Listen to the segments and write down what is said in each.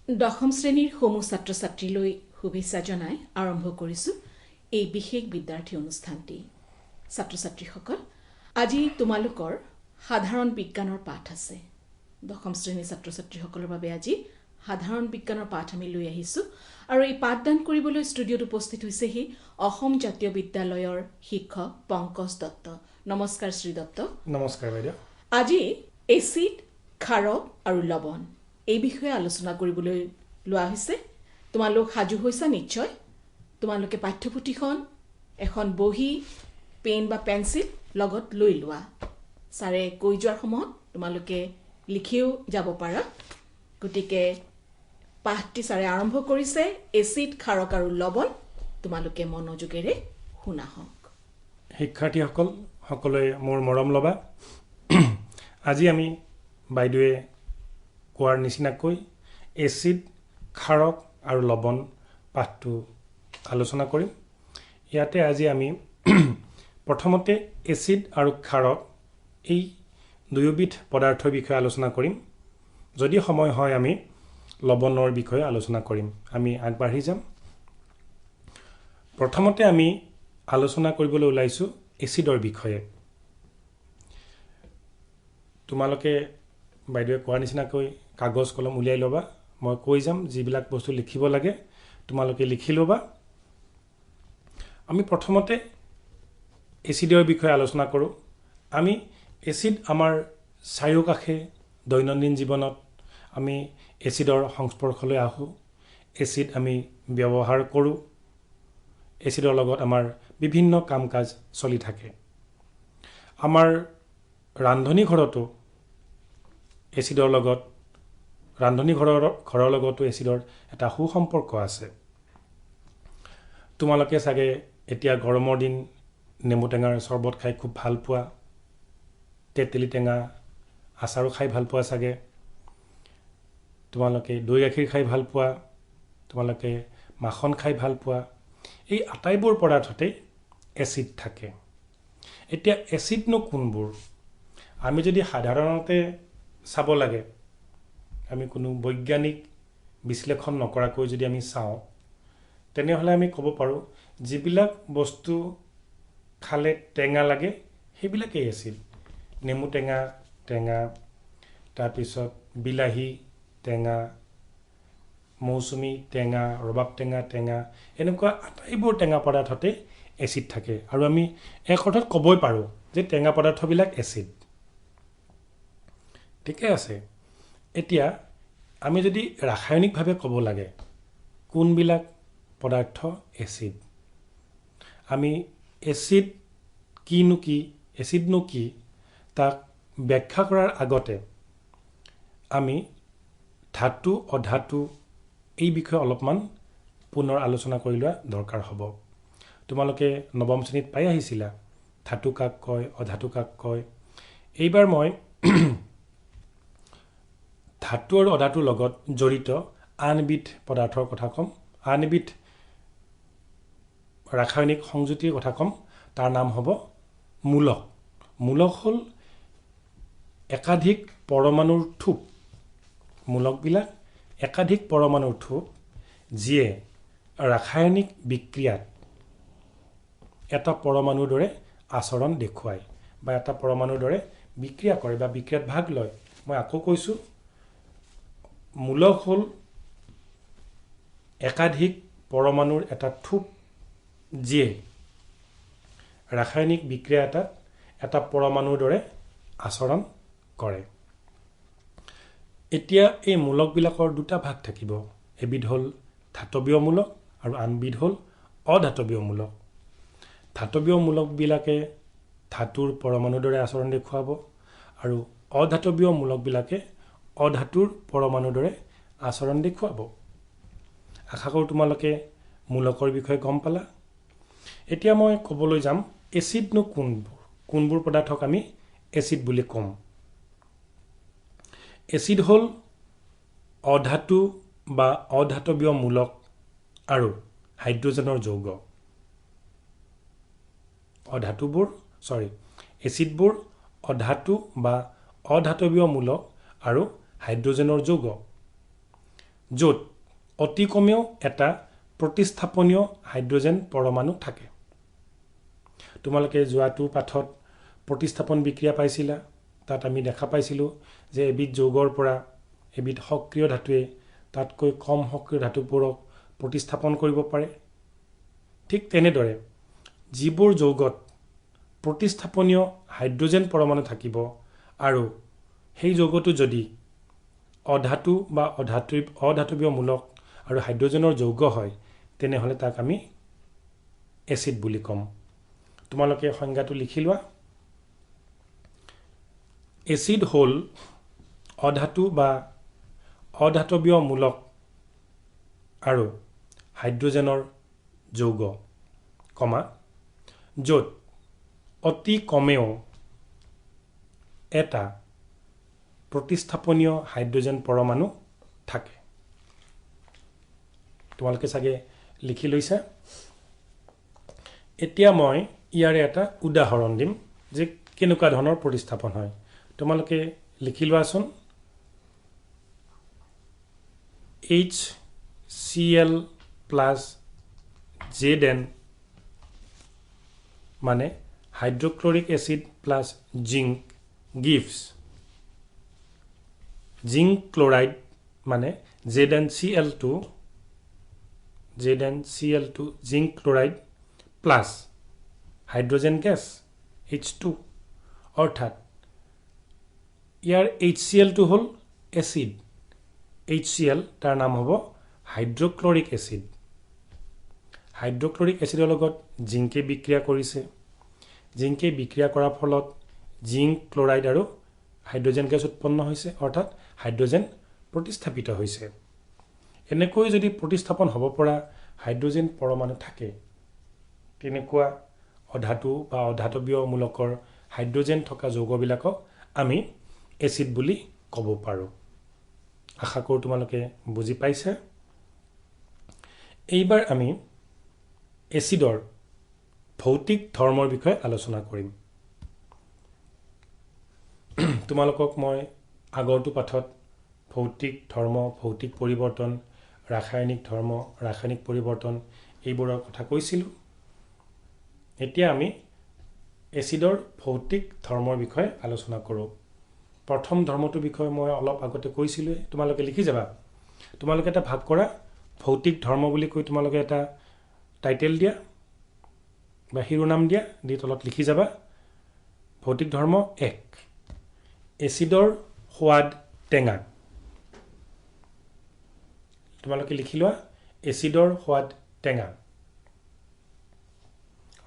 দশম শ্ৰেণীৰ সমূহ ছাত্ৰ ছাত্ৰীলৈ শুভেচ্ছা জনাই আৰম্ভ কৰিছোঁ এই বিশেষ বিদ্যাৰ্থী অনুষ্ঠানটি। ছাত্ৰ ছাত্ৰীসকল, আজি তোমালোকৰ সাধাৰণ বিজ্ঞানৰ পাঠ আছে। দশম শ্ৰেণীৰ ছাত্ৰ ছাত্ৰীসকলৰ বাবে আজি সাধাৰণ বিজ্ঞানৰ পাঠ আমি লৈ আহিছোঁ আৰু এই পাঠদান কৰিবলৈ ষ্টুডিঅ'ত উপস্থিত হৈছেহি অসম জাতীয় বিদ্যালয়ৰ শিক্ষক পংকজ দত্ত। নমস্কাৰ শ্ৰী দত্ত। নমস্কাৰ বাইদেউ। আজি এচিড, ক্ষাৰক আৰু লৱণ এই বিষয়ে আলোচনা কৰিবলৈ লোৱা হৈছে। তোমালোক সাজু হৈছা নিশ্চয়। তোমালোকে পাঠ্যপুথিখন, এখন বহী, পেন বা পেঞ্চিল লগত লৈ লোৱা। ছাৰে কৈ যোৱাৰ সময়ত তোমালোকে লিখিও যাব পাৰা। গতিকে পাঠটি ছাৰে আৰম্ভ কৰিছে, এচিড, ক্ষাৰক আৰু লৱণ। তোমালোকে মনোযোগেৰে শুনা হওক। শিক্ষাৰ্থীসকল সকলোৱে মোৰ মৰম লবা। আজি আমি বাইদেৱে কোৱাৰ নিচিনাকৈ এচিড, ক্ষাৰক আৰু লৱণ পাঠটো আলোচনা কৰিম। ইয়াতে আজি আমি প্ৰথমতে এচিড আৰু ক্ষাৰক এই দুয়োবিধ পদাৰ্থৰ বিষয়ে আলোচনা কৰিম। যদি সময় হয় আমি লৱণৰ বিষয়ে আলোচনা কৰিম। আমি আগবাঢ়ি যাম। প্ৰথমতে আমি আলোচনা কৰিবলৈ ওলাইছোঁ এচিডৰ বিষয়ে। তোমালোকে বাইদেৱে কোৱাৰ নিচিনাকৈ কাগজ কলম উলিয়াই ল'বা। মই কৈ যাম যিবিলাক বস্তু লিখিব লাগে তোমালোকে লিখি ল'বা। আমি প্ৰথমতে এচিডৰ বিষয়ে আলোচনা কৰোঁ। আমি এচিড আমাৰ চাৰিওকাষে দৈনন্দিন জীৱনত আমি এচিডৰ সংস্পৰ্শলৈ আহোঁ। এচিড আমি ব্যৱহাৰ কৰোঁ। এচিডৰ লগত আমাৰ বিভিন্ন কাম কাজ চলি থাকে। আমাৰ ৰান্ধনী ঘৰতো এচিডৰ লগত ঘৰৰ লগতো এচিডৰ এটা সুসম্পৰ্ক আছে। তোমালোকে চাগে এতিয়া গৰমৰ দিন নেমু টেঙাৰ চৰ্বত খাই খুব ভাল পোৱা, তেতেলী টেঙা আচাৰো খাই ভাল পোৱা চাগে। তোমালোকে দৈ গাখীৰ খাই ভাল পোৱা, তোমালোকে মাখন খাই ভাল পোৱা। এই আটাইবোৰ পদাৰ্থতেই এচিড থাকে। এতিয়া এচিডনো কোনবোৰ? আমি যদি সাধাৰণতে চাব লাগে, আমি কোনো বৈজ্ঞানিক বিশ্লেষণ নকৰাকৈ যদি আমি চাওঁ, তেনেহ'লে আমি ক'ব পাৰোঁ যিবিলাক বস্তু খালে টেঙা লাগে সেইবিলাকেই এচিড। নেমু টেঙা টেঙা, তাৰপিছত বিলাহী টেঙা, মৌচুমী টেঙা, ৰবাব টেঙা টেঙা, এনেকুৱা আটাইবোৰ টেঙা পদাৰ্থতে এচিড থাকে। আৰু আমি এক অৰ্থত ক'বই পাৰোঁ যে টেঙা পদাৰ্থবিলাক এচিড। ঠিকে আছে। এতিয়া আমি যদি ৰাসায়নিকভাৱে ক'ব লাগে কোনবিলাক পদাৰ্থ এচিড, আমি এচিডনো কি তাক ব্যাখ্যা কৰাৰ আগতে আমি ধাতু অধাতু এই বিষয়ে অলপমান পুনৰ আলোচনা কৰি লোৱা দৰকাৰ হ'ব। তোমালোকে নৱম শ্ৰেণীত পাই আহিছিলা ধাতু কাক কয়, অধাতু কাক কয়। এইবাৰ মই ধাতু আৰু অধাতুৰ লগত জড়িত আন এবিধ পদাৰ্থৰ কথা ক'ম, আন এবিধ ৰাসায়নিক সংযুতিৰ কথা ক'ম। তাৰ নাম হ'ব মূলক। মূলক হ'ল একাধিক পৰমাণুৰ থোপ। মূলকবিলাক একাধিক পৰমাণুৰ থোপ, যিয়ে ৰাসায়নিক বিক্ৰিয়াত এটা পৰমাণুৰ দৰে আচৰণ দেখুৱায় বা এটা পৰমাণুৰ দৰে বিক্ৰিয়া কৰে বা বিক্ৰিয়াত ভাগ লয়। মই আকৌ কৈছোঁ, মূলক হ'ল একাধিক পৰমাণুৰ এটা থোপ, যিয়ে ৰাসায়নিক বিক্ৰিয়া এটাত এটা পৰমাণুৰ দৰে আচৰণ কৰে। এতিয়া এই মূলকবিলাকৰ দুটা ভাগ থাকিব। এবিধ হ'ল ধাতৱীয় মূলক আৰু আনবিধ হ'ল অধাতৱীয় মূলক। ধাতৱীয় মূলকবিলাকে ধাতুৰ পৰমাণুৰ দৰে আচৰণ দেখুৱাব আৰু অধাতৱীয় মূলকবিলাকে অধাতুৰ পৰমাণুৰ দৰে আচৰণ দেখুৱাব। আশা কৰোঁ তোমালোকে মূলকৰ বিষয়ে গম পালা। এতিয়া মই ক'বলৈ যাম এচিডনো কোনবোৰ পদাৰ্থক আমি এচিড বুলি ক'ম। এচিড হ'ল অধাতু বা অধাতৱীয় মূলক আৰু হাইড্ৰজেনৰ যৌগ। এচিডবোৰ অধাতু বা অধাতৱীয় মূলক আৰু হাইড্ৰজেনৰ যৌগ। য'ত অতি কমেও এটা প্ৰতিস্থাপনীয় হাইড্ৰজেন পৰমাণু থাকে তোমালোকে যোৱাটো পাঠত প্ৰতিস্থাপন বিক্ৰিয়া পাইছিলা তাত আমি দেখা পাইছিলোঁ যে এবিধ যৌগৰ পৰা এবিধ সক্ৰিয় ধাতুৱে তাতকৈ কম সক্ৰিয় ধাতুবোৰক প্ৰতিস্থাপন কৰিব পাৰে ঠিক তেনেদৰে যিবোৰ যৌগত প্ৰতিস্থাপনীয় হাইড্ৰজেন পৰমাণু থাকিব আৰু সেই যৌগটো যদি অধাতু বা অধাতৱীয় মূলক আৰু হাইড্ৰজেনৰ যৌগ হয় তেনেহ'লে তাক আমি এচিড বুলি ক'ম তোমালোকে সংজ্ঞাটো লিখি লোৱা এচিড হ'ল অধাতু বা অধাতৱীয় মূলক আৰু হাইড্ৰজেনৰ যৌগ কমা য'ত অতি কমেও এটা প্ৰতিস্থাপনীয় হাইড্ৰজেন পৰমাণু থাকে তোমালোকে চাগে লিখি লৈছা এতিয়া মই ইয়াৰে এটা উদাহৰণ দিম যে কেনেকুৱা ধৰণৰ প্ৰতিস্থাপন হয় তোমালোকে লিখি লোৱাচোন HCl plus Zn মানে hydrochloric acid plus zinc gives zinc chloride মানে ZnCl2 zinc chloride plus hydrogen gas H2 অৰ্থাৎ ইয়াৰ HCl2 হ'ল এচিড HCl তাৰ নাম হ'ব হাইড্ৰক্লৰিক এচিড হাইড্ৰক্লৰিক এচিডৰ লগত জিংকে বিক্ৰিয়া কৰিছে জিংকে বিক্ৰিয়া কৰাৰ ফলত জিংক ক্লোৰাইড আৰু হাইড্ৰজেন গেছ উৎপন্ন হৈছে অৰ্থাৎ হাইড্ৰজেন প্ৰতিস্থাপিত হৈছে এনেকৈ যদি প্ৰতিস্থাপন হ'ব পৰা হাইড্ৰজেন পৰমাণু থাকে তেনেকুৱা অধাতু বা অধাতৱীয় মূলকৰ হাইড্ৰজেন থকা যৌগবিলাকক আমি এচিড বুলি ক'ব পাৰোঁ আশা কৰোঁ তোমালোকে বুজি পাইছা এইবাৰ আমি এচিডৰ ভৌতিক ধৰ্মৰ বিষয়ে আলোচনা কৰিম তোমালোকক মই আগৰটো পাঠত ভৌতিক ধৰ্ম ভৌতিক পৰিৱৰ্তন ৰাসায়নিক ধৰ্ম ৰাসায়নিক পৰিৱৰ্তন এইবোৰৰ কথা কৈছিলোঁ এতিয়া আমি এচিডৰ ভৌতিক ধৰ্মৰ বিষয়ে আলোচনা কৰোঁ প্ৰথম ধৰ্মটোৰ বিষয়ে মই অলপ আগতে কৈছিলোঁ তোমালোকে লিখি যাবা তোমালোকে এটা ভাগ কৰা ভৌতিক ধৰ্ম বুলি কৈ তোমালোকে এটা টাইটেল দিয়া বা শিৰোনাম দিয়া দি তলত লিখি যাবা ভৌতিক ধৰ্ম 1 এচিডৰ সোৱাদ টেঙা তোমালোকে লিখি লোৱা এচিডৰ সোৱাদ টেঙা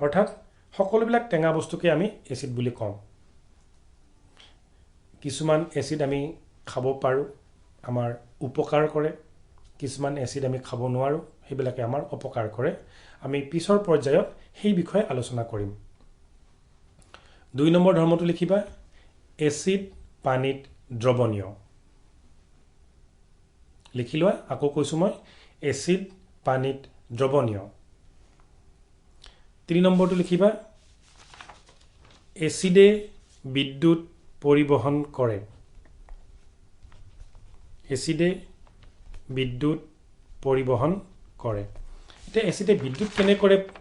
অৰ্থাৎ সকলোবিলাক টেঙা বস্তুকে আমি এচিড বুলি কওঁ কিছুমান এচিড আমি খাব পাৰোঁ আমাৰ উপকাৰ কৰে কিছুমান এচিড আমি খাব নোৱাৰোঁ সেইবিলাকে আমাৰ অপকাৰ কৰে আমি পিছৰ পৰ্যায়ত সেই বিষয়ে আলোচনা কৰিম 2 নম্বৰ ধৰ্মটো লিখিবা এচিড পানীত দ্ৰৱণীয় লিখি লোৱা আকৌ কৈছোঁ মই এচিড পানীত দ্ৰৱণীয় 3 নম্বৰটো লিখিবা এচিডে বিদ্যুৎ পৰিবহন কৰে এচিডে বিদ্যুৎ পৰিবহন কৰে এতিয়া এচিডে বিদ্যুৎ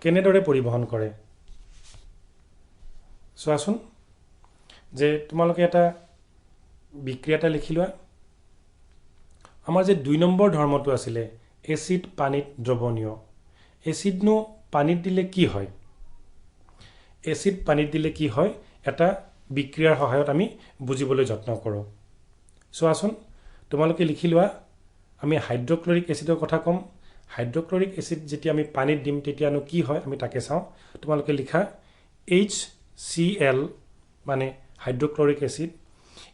কেনেদৰে পৰিবহন কৰে চোৱাচোন যে তোমালোকে এটা বিক্ৰিয়া এটা লিখি লোৱা আমাৰ যে 2 নম্বৰ ধৰ্মটো আছিলে এচিড পানীত দ্ৰৱণীয় এচিডনো পানীত দিলে কি হয় এচিড পানীত দিলে কি হয় এটা বিক্ৰিয়াৰ সহায়ত আমি বুজিবলৈ যত্ন কৰোঁ চোৱাচোন তোমালোকে লিখি লোৱা আমি হাইড্ৰক্লৰিক এচিডৰ কথা ক'ম হাইড্ৰক্লৰিক এচিড যেতিয়া আমি পানীত দিম তেতিয়ানো কি হয় আমি তাকে চাওঁ তোমালোকে লিখা HCl মানে হাইড্ৰক্লৰিক এচিড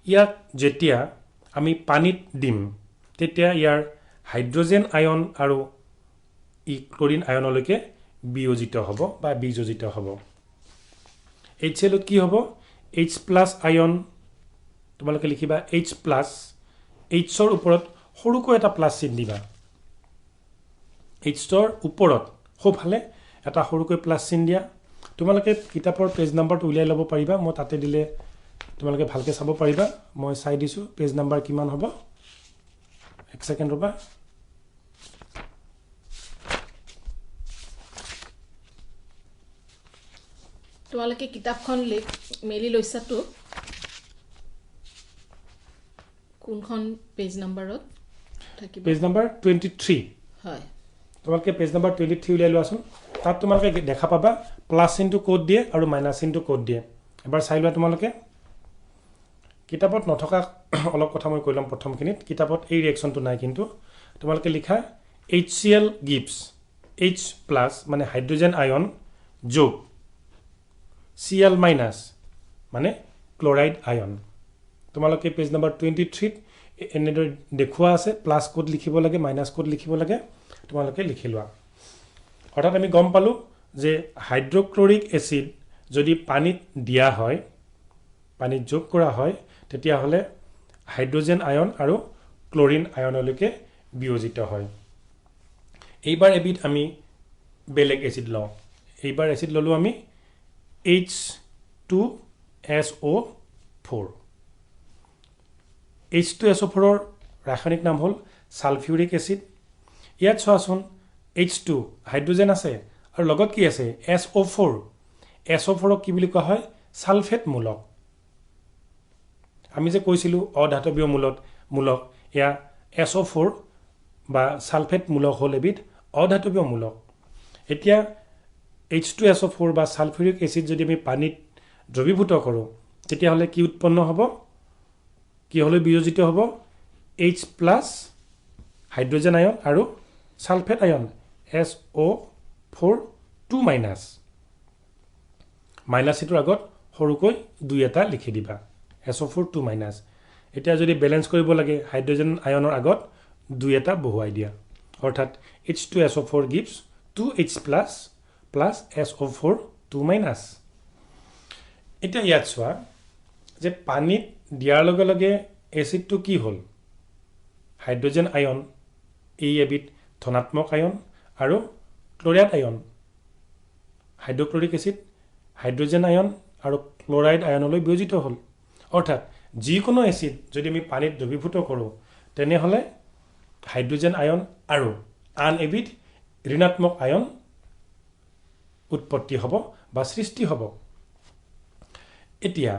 ইয়াক যেতিয়া আমি পানীত দিম তেতিয়া ইয়াৰ হাইড্ৰজেন আয়ন আৰু ক্লোৰিন আয়নলৈকে বিয়োজিত হ'ব বা বিযোজিত হ'ব HCl কি হ'ব H+ আয়ন তোমালোকে লিখিবা H+ Hৰ ওপৰত সৰুকৈ এটা প্লাছ চিন দিবা Hৰ ওপৰত সোঁফালে এটা সৰুকৈ প্লাছ চিন দিয়া তোমালোকে কিতাপৰ পেজ নাম্বাৰটো উলিয়াই ল'ব পাৰিবা মই তাতে দিলে তোমালোকে ভালকৈ চাব পাৰিবা মই চাই দিছোঁ পেজ নাম্বাৰ কিমান হ'ব এক ছেকেণ্ড ৰ'বা তোমালোকে কিতাপখন মেলি লৈছাতো কোনখন পেজ নাম্বাৰত থাকিব পেজ নাম্বাৰ 23 হয় তোমালোকে পেজ নাম্বাৰ 23 উলিয়াই লোৱাচোন তাত তোমালোকে দেখা পাবা প্লাস ইনটু কোড দিয়ে আৰু মাইনাস ইনটু কোড দিয়ে এবাৰ চাই লোৱা তোমালোকে কিতাপত নথকা অলপ কথা মই কৈলাম প্ৰথমখিনিত কিতাপত এই ৰিএকচনটো নাই কিন্তু তোমালোকে লিখা HCl gives H plus মানে হাইড্ৰোজেন আয়ন যোগ Cl minus মানে ক্লোৰাইড আয়ন তোমালোকে পেজ নাম্বাৰ 23 এনেদৰে দেখুৱা আছে প্লাস কোড লিখিব লাগে মাইনাস কোড লিখিব লাগে তোমালোকে লিখি লোৱা অৰ্থাৎ আমি গম পালো যে হাইড্ৰক্লোৰিক এসিড যদি পানীত দিয়া হয় পানীত যোগ কৰা হয় তেতিয়া হলে হাইড্ৰোজেন আয়ন আৰু ক্লোৰিন আয়নলৈকে বিয়োজিত হয় এইবাৰ এবিধ আমি বেলেগ এসিড লওঁ এইবাৰ এসিড ললো আমি H2SO4 H2SO4 ৰ ৰাসায়নিক নাম হ'ল সালফিউৰিক এসিড ইয়াত চোৱাচোন H2 হাইড্ৰোজেন আছে আৰু লগত কি আছে SO4 SO4 কি বুলি কোৱা হয় সালফেট মূলক আমি যে কৈছিলো অধাতৱীয় মূলক ইয়া SO4 বা সালফেট মূলক হ'ল এবিধ অধাতৱীয় মূলক এতিয়া H2SO4 বা সালফিউৰিক এসিড যদি আমি পানীত দ্ৰবীভূত কৰো তেতিয়া হলে কি উৎপন্ন হ'ব কি হলে বিয়োজিত হ'ব H+ হাইড্ৰোজেন আয়ন আৰু সালফেট আয়ন SO4 2- মাইনাস এটোৰ আগত সৰুকৈ 2 এটা লিখি দিবা SO4 2- এতিয়া যদি ব্যালেন্স কৰিব লাগে হাইড্ৰোজেন আয়নৰ আগত 2 এটা বহুৱাই দিয়া অৰ্থাৎ H2SO4 gives 2H+ plus SO4 2-. এতিয়া ইয়াত চোৱা যে পানীত দিয়াৰ লগে লগে এসিডটো কি হ'ল হাইড্ৰোজেন আয়ন এই এবিধ ধনাত্মক আয়ন আৰু ক্লোৰাইড আয়ন হাইড্ৰক্লোৰিক এসিড হাইড্ৰোজেন আয়ন আৰু ক্লোৰাইড আয়নলৈ বিয়োজিত হ'ল অৰ্থাৎ যিকোনো এসিড যদি আমি পানীত দ্ৰবীভূত কৰো তেনে হলে হাইড্ৰোজেন আয়ন আৰু আন এবিধ ঋণাত্মক আয়ন উৎপত্তি হ'ব বা সৃষ্টি হ'ব এতিয়া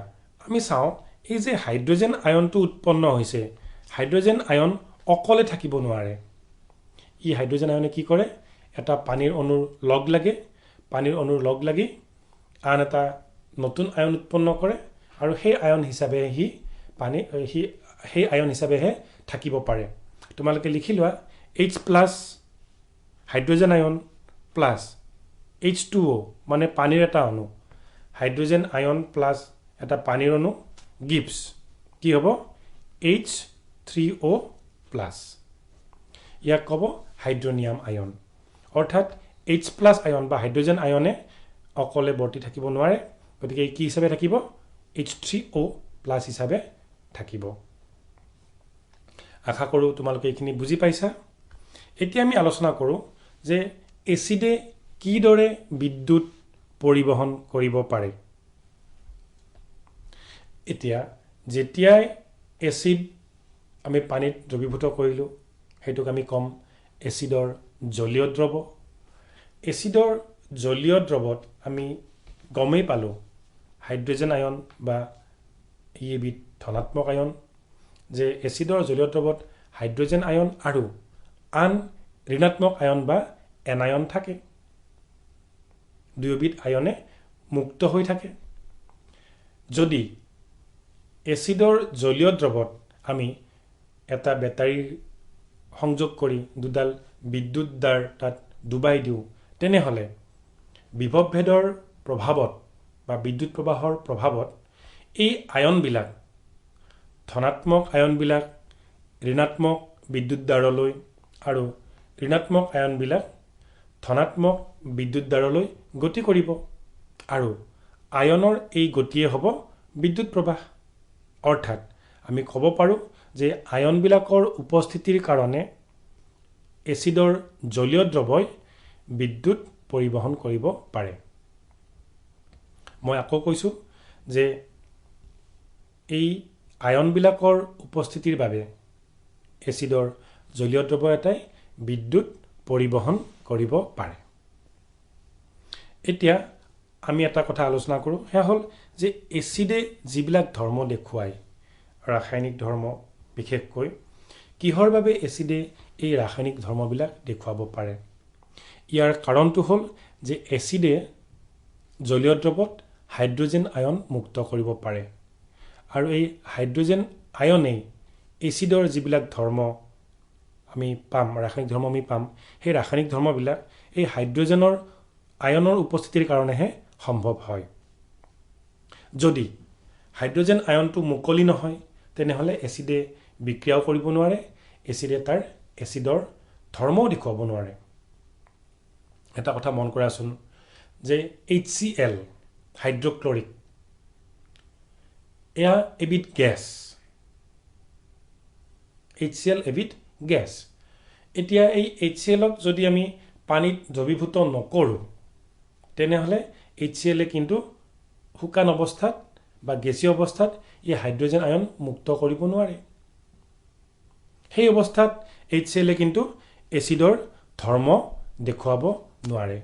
আমি চাও এই যে হাইড্ৰোজেন আয়নটো উৎপন্ন হৈছে হাইড্ৰোজেন আয়ন অকলে থাকিব নোৱাৰে ই হাইড্ৰোজেন আয়নে কি কৰে এটা পানীৰ অণুৰ লগ লাগি আন এটা নতুন আয়ন উৎপন্ন কৰে আৰু সেই আয়ন হিচাপে সেই আয়ন হিচাপেহে থাকিব পাৰে তোমালোকে লিখি লোৱা H+ হাইড্ৰোজেন আয়ন প্লাস H2O মানে পানীৰ এটা অণু হাইড্ৰোজেন আয়ন প্লাস এটা পানীৰ অণু gives কি হ'ব H3O+ ইয়াক ক'ব হাইড্ৰোনিয়াম আয়ন অৰ্থাৎ H+ আয়ন বা হাইড্ৰোজেন আয়নে অকলে বৰ্তি থাকিব নোৱাৰে গতিকে কি হিচাপে থাকিব H3O+ হিচাপে থাকিব আশা কৰো তোমালোকে এইখিনি বুজি পাইছা এতিয়া আমি আলোচনা কৰো যে এসিডে কি দৰে বিদ্যুৎ পৰিবহন কৰিব পাৰে এতিয়া যেতিয়াই এসিড আমি পানীত দ্ৰবীভূত কৰিলো হেতুক আমি কম এসিডৰ জলীয় দ্ৰৱ এসিডৰ জলীয় দ্ৰৱত আমি গমেই পালো হাইড্ৰোজেন আয়ন বা ইবিধ ধনাত্মক আয়ন যে এসিডৰ জলীয় দ্ৰৱত হাইড্ৰোজেন আয়ন আৰু আন ঋণাত্মক আয়ন বা এনায়ন থাকে দুয়োবিধ আয়নে মুক্ত হৈ থাকে যদি এসিডৰ জলীয় দ্ৰৱত আমি এটা বেটাৰী সংযোগ কৰি দুডাল বিদ্যুৎ দাৰ তাত ডুবাই দিও তেনেহলে বিভৱভেদৰ প্ৰভাৱত বা বিদ্যুৎ প্ৰবাহৰ প্ৰভাৱত এই আয়নবিলাক ধনাত্মক আয়নবিলাক ঋণাত্মক বিদ্যুৎ দাৰলৈ আৰু ঋণাত্মক আয়নবিলাক ধনাত্মক বিদ্যুৎ দাৰলৈ গতি কৰিব আৰু আয়নৰ এই গতিয়ে হ'ব বিদ্যুৎ প্ৰবাহ অৰ্থাৎ আমি ক'ব পাৰো যে আয়নবিলাকৰ উপস্থিতিৰ কাৰণে এসিডৰ জলীয় দ্ৰৱই বিদ্যুৎ পৰিবহন কৰিব পাৰে মই আকৌ কৈছো যে এই আয়নবিলাকৰ উপস্থিতিৰ বাবে এসিডৰ জলীয় দ্ৰৱ এটাই বিদ্যুৎ পৰিবহন কৰিব পাৰে এতিয়া আমি এটা কথা আলোচনা কৰোঁ সেয়া হ'ল যে এচিডে যিবিলাক ধৰ্ম দেখুৱায় ৰাসায়নিক ধৰ্ম বিশেষকৈ কিহৰ বাবে এচিডে এই ৰাসায়নিক ধৰ্মবিলাক দেখুৱাব পাৰে ইয়াৰ কাৰণটো হ'ল যে এচিডে জলীয় দ্ৰৱত হাইড্ৰজেন আয়ন মুক্ত কৰিব পাৰে আৰু এই হাইড্ৰজেন আয়নেই এচিডৰ যিবিলাক ধৰ্ম আমি পাম ৰাসায়নিক ধৰ্ম আমি পাম সেই ৰাসায়নিক ধৰ্মবিলাক এই হাইড্ৰজেনৰ আয়নৰ উপস্থিতিৰ কাৰণেহে সম্ভৱ হয় যদি হাইড্ৰজেন আয়নটো মুকলি নহয় তেনেহলে এচিডে বিক্ৰিয়াও কৰিব নোৱাৰে এচিডে তাৰ এচিডৰ ধৰ্মও দেখুৱাব নোৱাৰে এটা কথা মন কৰাচোন যে HCl হাইড্ৰক্লৰিক এয়া এবিধ গেছ HCl এবিধ গেছ এতিয়া এই HClক যদি আমি পানীত দ্ৰৱীভূত নকৰোঁ তেনেহলে HCl কিন্তু শুকান অৱস্থাত বা গেছীয় অৱস্থাত এই হাইড্ৰজেন আয়ন মুক্ত কৰিব নোৱাৰে সেই অৱস্থাত HCl কিন্তু এচিডৰ ধৰ্ম দেখুৱাব নোৱাৰে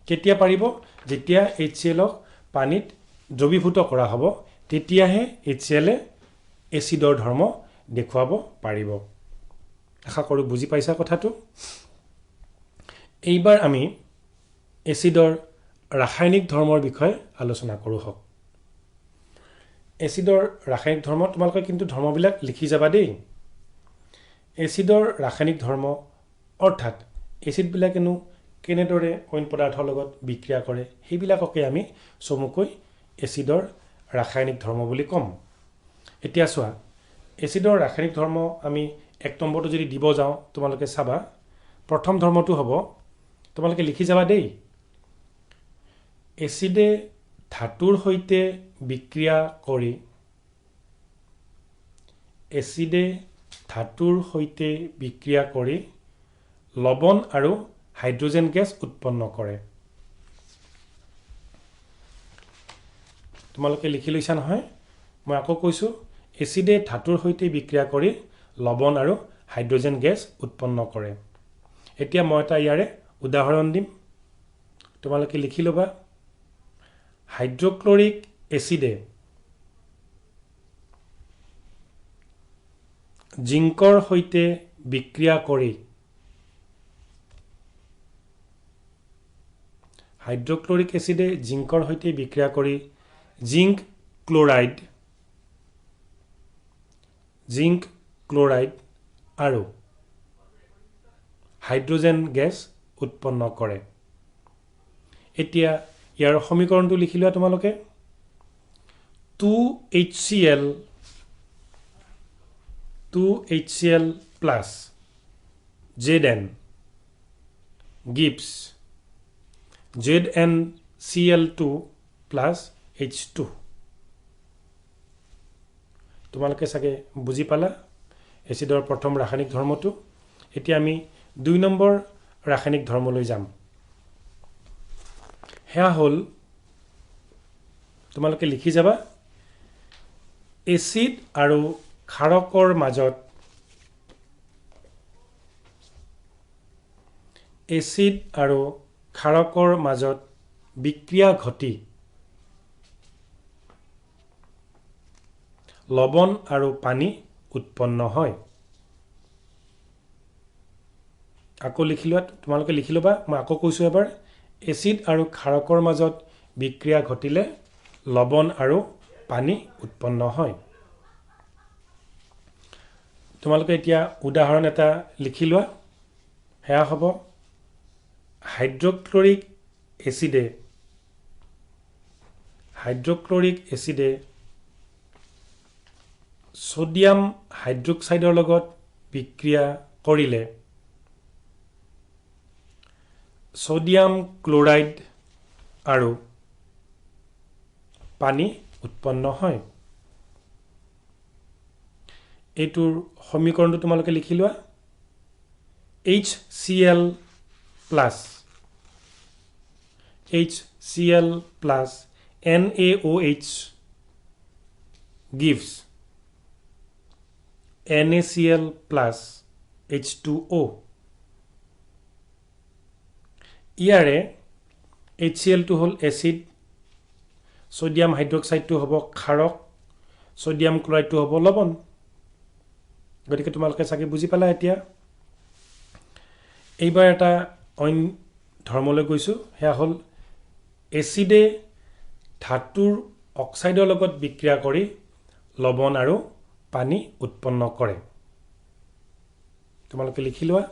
কেতিয়া পাৰিব যেতিয়া HClক পানীত দ্ৰৱীভূত কৰা হ'ব তেতিয়াহে HCl এচিডৰ ধৰ্ম দেখুৱাব পাৰিব আশা কৰোঁ বুজি পাইছা কথাটো এইবাৰ আমি এচিডৰ ৰাসায়নিক ধৰ্মৰ বিষয়ে আলোচনা কৰোঁ হওক এচিডৰ ৰাসায়নিক ধৰ্ম তোমালোকে কিন্তু ধৰ্মবিলাক লিখি যাবা দেই এচিডৰ ৰাসায়নিক ধৰ্ম অৰ্থাৎ এচিডবিলাকেনো কেনেদৰে অইন পদাৰ্থৰ লগত বিক্ৰিয়া কৰে সেইবিলাককে আমি চমুকৈ এচিডৰ ৰাসায়নিক ধৰ্ম বুলি ক'ম এতিয়া চোৱা এচিডৰ ৰাসায়নিক ধৰ্ম আমি এক নম্বৰটো যদি দিব যাওঁ তোমালোকে চাবা প্ৰথম ধৰ্মটো হ'ব তোমালোকে লিখি যাবা দেই এচিডে ধাতুৰ সৈতে বিক্ৰিয়া কৰি এচিডে ধাতুৰ সৈতে বিক্ৰিয়া কৰি লৱণ আৰু হাইড্ৰজেন গেছ উৎপন্ন কৰে তোমালোকে লিখি লৈছা নহয় মই আকৌ কৈছোঁ এচিডে ধাতুৰ সৈতে বিক্ৰিয়া কৰি লৱণ আৰু হাইড্ৰজেন গেছ উৎপন্ন কৰে এতিয়া মই এটা ইয়াৰে উদাহৰণ দিম তোমালোকে লিখি ল'বা হাইড্ৰক্লৰিক এচিডে জিংকৰ সৈতে বিক্ৰিয়া কৰি হাইড্ৰক্লৰিক এচিডে জিংকৰ সৈতে বিক্ৰিয়া কৰি জিংক ক্লোৰাইড আৰু হাইড্ৰজেন গেছ উৎপন্ন কৰে এতিয়া ইয়াৰ সমীকৰণটো লিখি লোৱা তোমালোকে 2HCl plus Zn gives ZnCl2 plus H2 তোমালোকে চাগে বুজি পালা এচিডৰ প্ৰথম ৰাসায়নিক ধৰ্মটো এতিয়া আমি 2 নম্বৰ ৰাসায়নিক ধৰ্মলৈ যাম হেয়া হ'ল তোমালোকে লিখি যাবা এচিড আৰু ক্ষাৰকৰ মাজত এচিড আৰু ক্ষাৰকৰ মাজত বিক্ৰিয়া ঘটি লৱণ আৰু পানী উৎপন্ন হয় আকৌ লিখি লোৱা তোমালোকে লিখি ল'বা মই আকৌ কৈছোঁ এবাৰ এচিড আৰু ক্ষাৰকৰ মাজত বিক্ৰিয়া ঘটিলে লৱণ আৰু পানী উৎপন্ন হয় তোমালোকে এতিয়া উদাহৰণ এটা লিখি লোৱা হেয়া হ'ব হাইড্ৰক্লৰিক এচিডে সোডিয়াম হাইড্ৰক্সাইডৰ লগত বিক্ৰিয়া কৰিলে সোডিয়াম ক্লোৰাইড আৰু পানী উৎপন্ন হয় এইটোৰ সমীকৰণটো তোমালোকে লিখি লোৱা HCl plus NaOH gives NaCl plus H2O ইয়াৰে HCl টো হ'ল এচিড সোডিয়াম হাইড্ৰক্সাইডটো হ'ব ক্ষাৰক সোডিয়াম ক্লোৰাইডটো হ'ব লৱণ গতিকে তোমালোকে চাগে বুজি পালা এতিয়া এইবাৰ এটা অইন ধৰ্মলৈ গৈছো হেয়া হ'ল এচিডে ধাতুৰ অক্সাইডৰ লগত বিক্ৰিয়া কৰি লৱণ আৰু পানী উৎপন্ন কৰে তোমালোকে লিখি লোৱা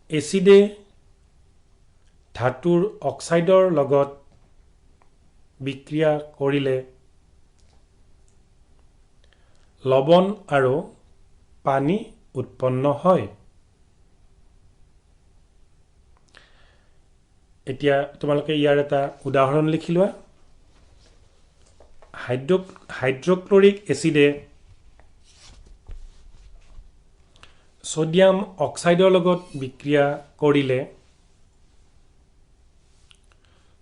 এচিডে ধাতুৰ অক্সাইডৰ লগত বিক্ৰিয়া কৰিলে লৱণ আৰু পানী উৎপন্ন হয় এতিয়া তোমালোকে ইয়াৰ এটা উদাহৰণ লিখি লোৱা হাইড্ৰক্লোৰিক এচিডে সোডিয়াম অক্সাইডৰ লগত বিক্ৰিয়া কৰিলে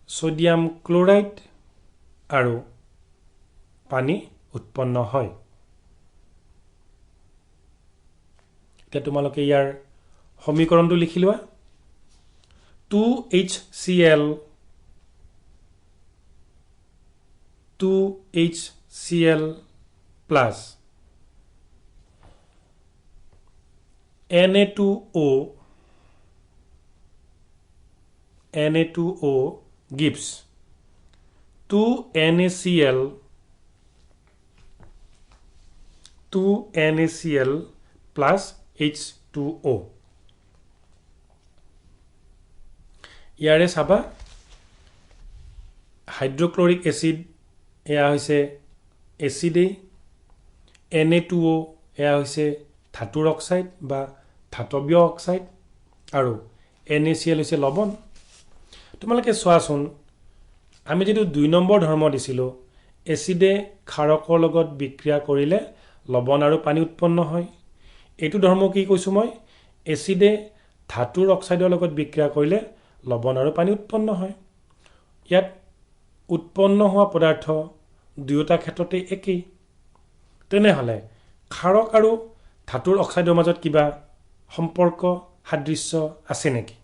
সোডিয়াম ক্লোৰাইড আৰু পানী উৎপন্ন হয় এতিয়া তোমালোকে ইয়াৰ সমীকৰণটো লিখি লোৱা 2HCl plus Na2O gives 2NaCl plus H2O ইয়াৰে চাবা হাইড্ৰক্লোৰিক এচিড এয়া হৈছে এচিডে Na2O এয়া হৈছে ধাতুৰ অক্সাইড বা ধাতৱীয় অক্সাইড আৰু NaCl হৈছে লৱণ তোমালোকে চোৱাচোন আমি যেটো 2 নম্বৰ ধৰ্ম দিছিলো এচিডে ক্ষাৰকৰ লগত বিক্ৰিয়া কৰিলে লৱণ আৰু পানী উৎপন্ন হয় এইটো ধৰ্ম কি কৈছো মই এচিডে ধাতুৰ অক্সাইডৰ লগত বিক্ৰিয়া কৰিলে লৱণ আৰু পানী উৎপন্ন হয় ইয়াত উৎপন্ন হোৱা পদাৰ্থ দুয়োটা ক্ষেত্ৰতে একেই তেনেহলে ক্ষাৰক আৰু ধাতুৰ অক্সাইডৰ মাজত কিবা সম্পৰ্ক সাদৃশ্য আছে নেকি